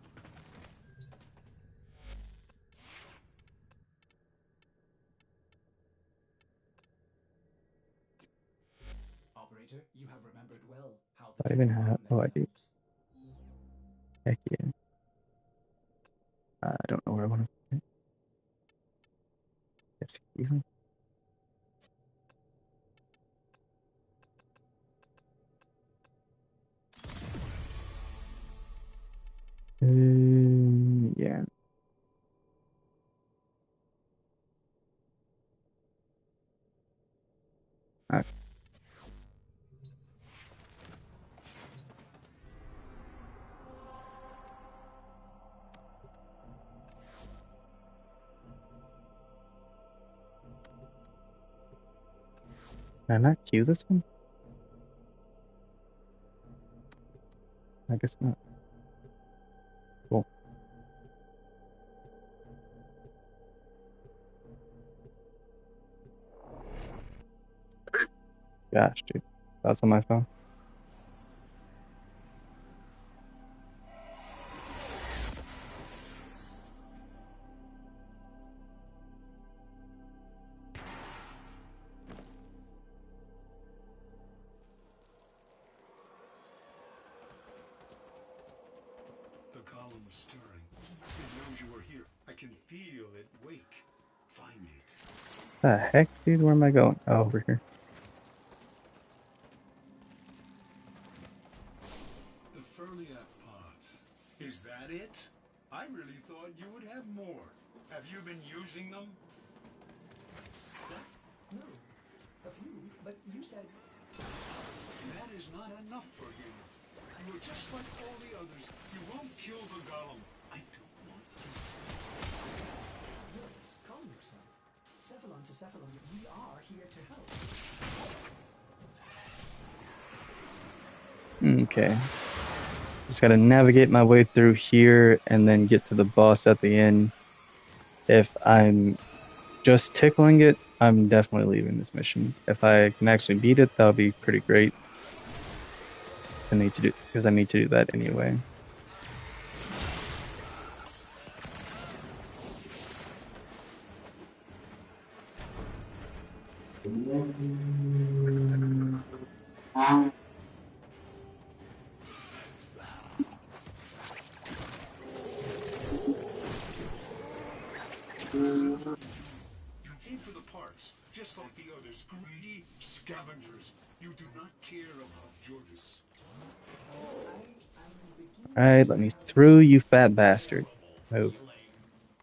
Operator, you have remembered well how Do the I even Tech have? Oh, I do. moves. Heck yeah. I don't know where I want to put it. It's here. Yeah. Okay. Can I not queue this one? I guess not. Cool. Gosh, dude. That's on my phone. The column's stirring. It knows you are here. I can feel it wake. Find it. The heck, dude? Where am I going? Oh, over here. The Furliak pods. Is that it? I really thought you would have more. Have you been using them? No, a few, but you said That is not enough for you. You are just like all the others. You won't kill the golem. I don't want to Cephalon to Cephalon, we are here to help. Okay. Just gotta navigate my way through here and then get to the boss at the end. If I'm just tickling it, I'm definitely leaving this mission. If I can actually beat it, that'll be pretty great. I need to do because I need to do that anyway. You came for the parts, just like the others. Greedy scavengers. You do not care about Georges. Alright, let me through, you fat bastard. Move.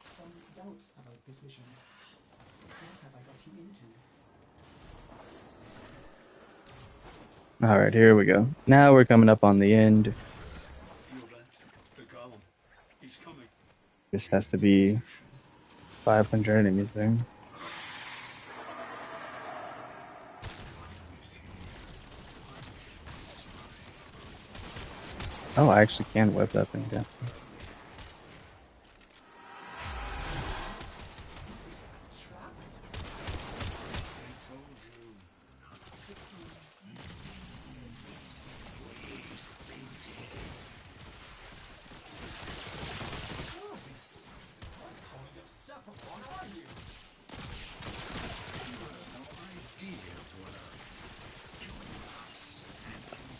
Some doubts about this mission. What have I got you into? Alright, here we go. Now we're coming up on the end. Feel that? The golem. He's coming. This has to be 500 enemies there. Oh, I actually can whip that thing down.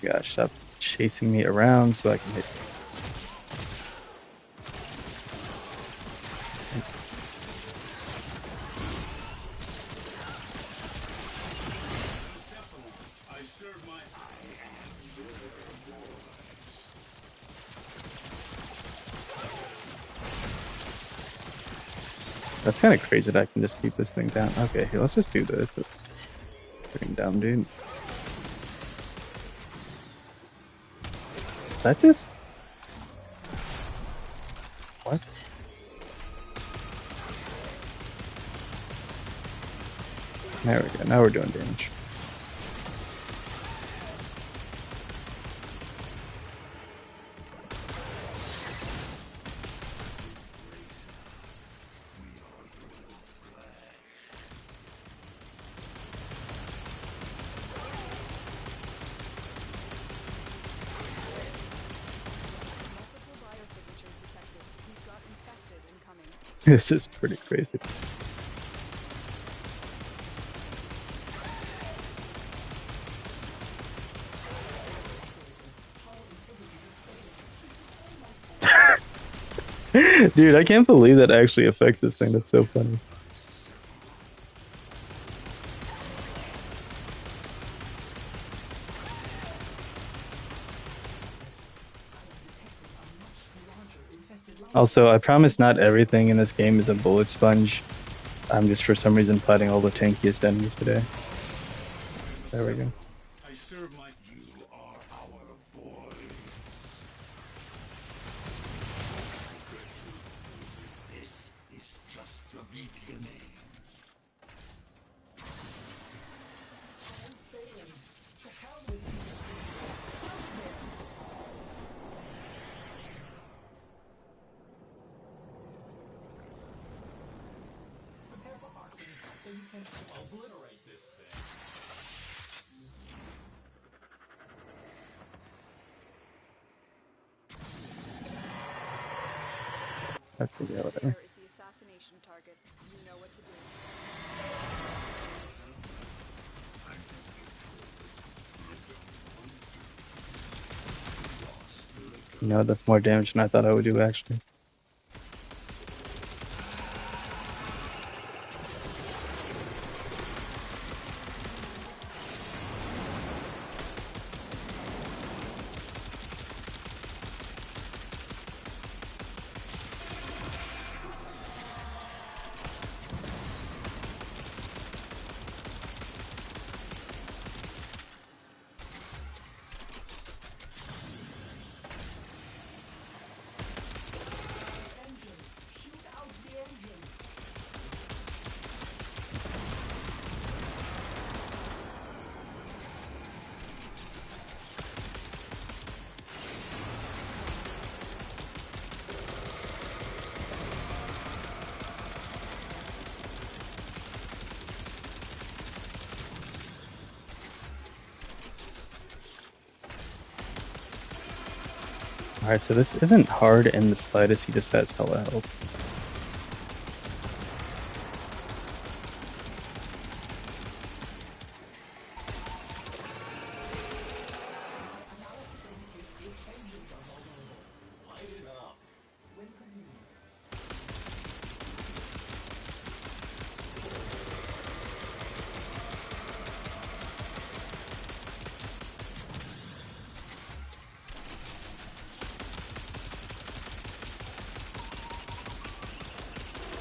Gosh, stop chasing me around so I can hit. I serve my That's kind of crazy that I can just keep this thing down. Okay, here, let's just do this. Freaking dumb, dude. That just... What? There we go. Now we're doing damage. Multiple biosignatures detected. We've got infested incoming. This is pretty crazy. Dude, I can't believe that actually affects this thing. That's so funny. Also, I promise not everything in this game is a bullet sponge. I'm just for some reason fighting all the tankiest enemies today. There we go. I serve my you are our voice. This is just the beginning. Prepare for arcing so you can obliterate this thing. That's the deal there. There is the assassination target. You know what to do. You know, that's more damage than I thought I would do, actually. Alright, so this isn't hard in the slightest, he just has hella health.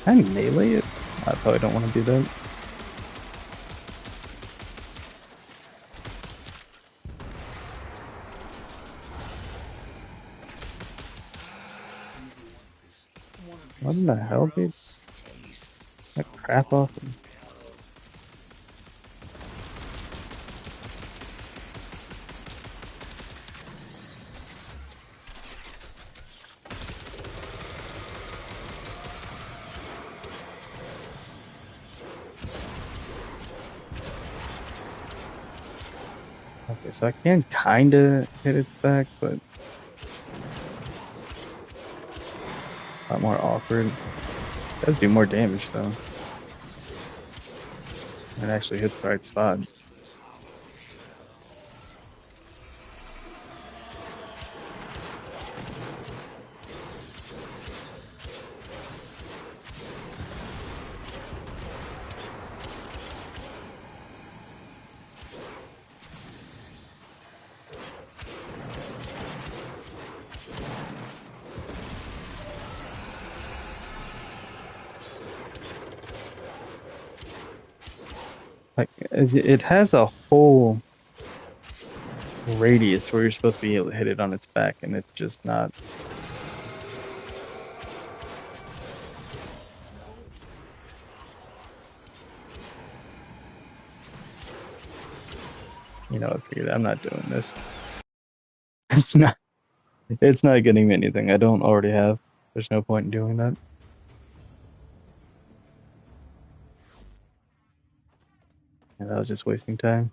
Can I melee it? I probably don't want to do that. One of What these in the hell, dude? squirrels taste That someone crap off him. else. Okay, so I can kinda hit its back, but a lot more awkward. It does do more damage though. It actually hits the right spot. Useless hollow shells. Like it has a whole radius where you're supposed to be able to hit it on its back, and it's just not. You know, I figured I'm not doing this. It's not. It's not getting me anything I don't already have. There's no point in doing that. And that was just wasting time.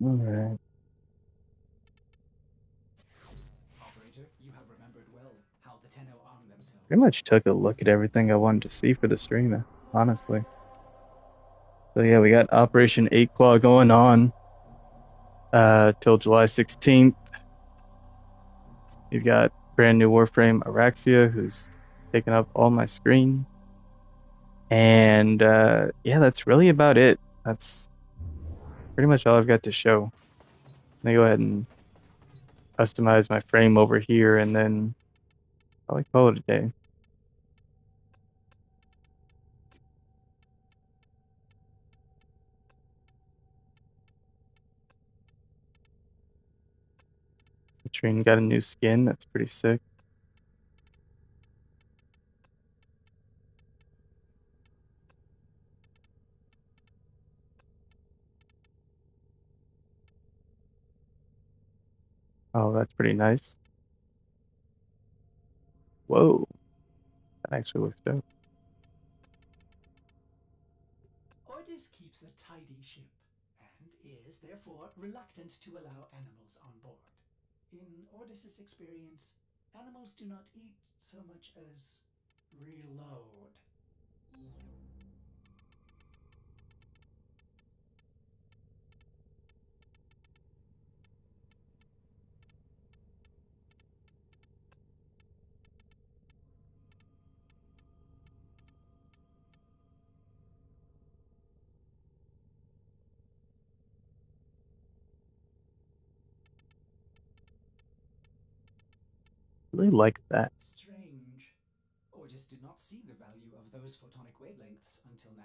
All right. Operator, you have remembered well how the Tenno arm themselves. Pretty much took a look at everything I wanted to see for the stream, honestly. So yeah, we got Operation 8 Claw going on till July 16th. You've got brand new Warframe Araxia, who's taking up all my screen. And yeah, that's really about it. That's pretty much all I've got to show. Let me go ahead and customize my frame over here and then probably call it a day. Katrine got a new skin. That's pretty sick. Oh, that's pretty nice. Whoa, that actually looks dope. Ordis keeps a tidy ship, and is therefore reluctant to allow animals on board. In Ordis's experience, animals do not eat so much as reload. Really like that. Strange. Ordis did not see the value of those photonic wavelengths until now.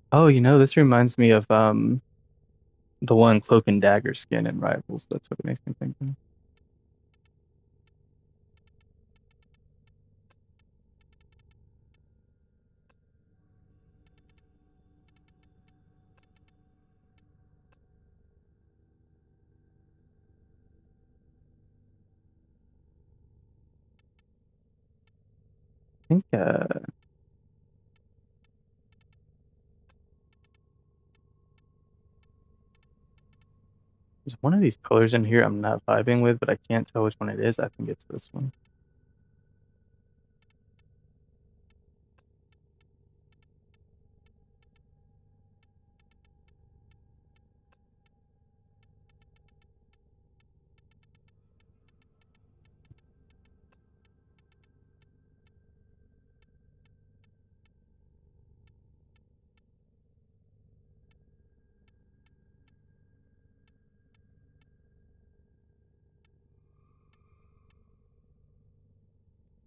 Oh, you know, this reminds me of The one cloak and dagger skin in Rivals. That's what it makes me think of. I think there's one of these colors in here I'm not vibing with, but I can't tell which one it is. I think it's this one.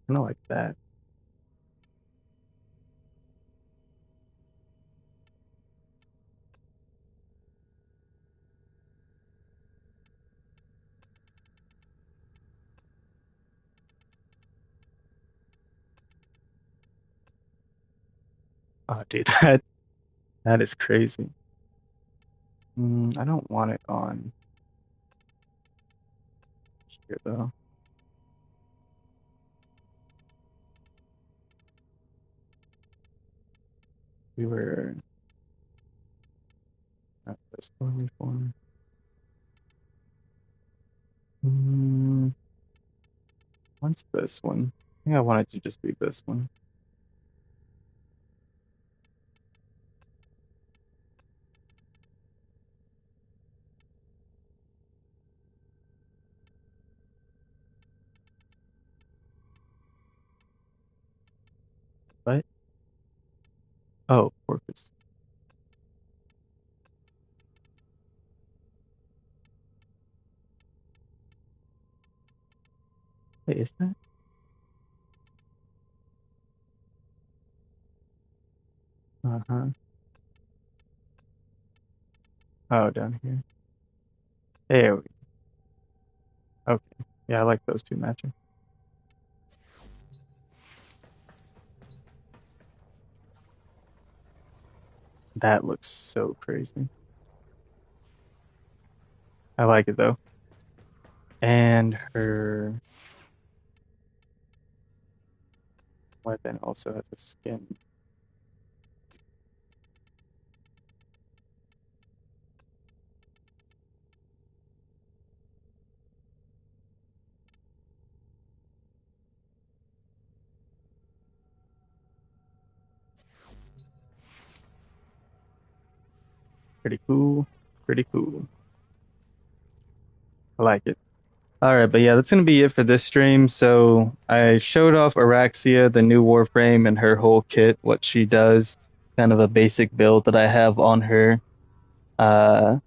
Kind of like that. Oh, dude, that is crazy. I don't want it on here though. We were at this one before. Mm, what's this one? I think I wanted to just be this one. What? Oh, Porpoise. Wait, is that? Uh-huh. Oh, down here. There we go. Okay. Yeah, I like those two matching. That looks so crazy. I like it though. And her weapon also has a skin. Pretty cool. Pretty cool. I like it. All right, but yeah, that's gonna be it for this stream. So I showed off Araxia, the new Warframe, and her whole kit, what she does, kind of a basic build that I have on her. Uh,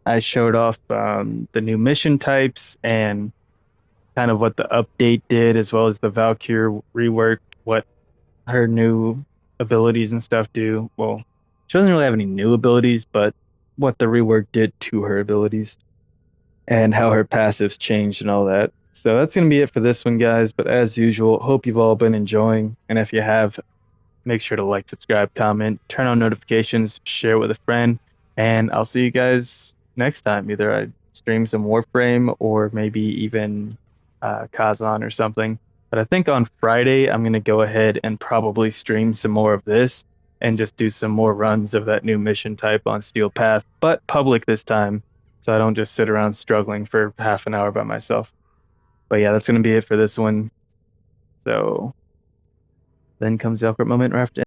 I showed off the new mission types and kind of what the update did, as well as the Valkyrie rework, what her new abilities and stuff do. Well, she doesn't really have any new abilities, but what the rework did to her abilities and how her passives changed and all that. So that's going to be it for this one, guys. But as usual, hope you've all been enjoying. And if you have, make sure to like, subscribe, comment, turn on notifications, share with a friend. And I'll see you guys next time. Either I stream some Warframe or maybe even Kazan or something. But I think on Friday, I'm going to go ahead and probably stream some more of this and just do some more runs of that new mission type on Steel Path, but public this time, so I don't just sit around struggling for half an hour by myself. But yeah, that's going to be it for this one. So then comes the awkward moment right after.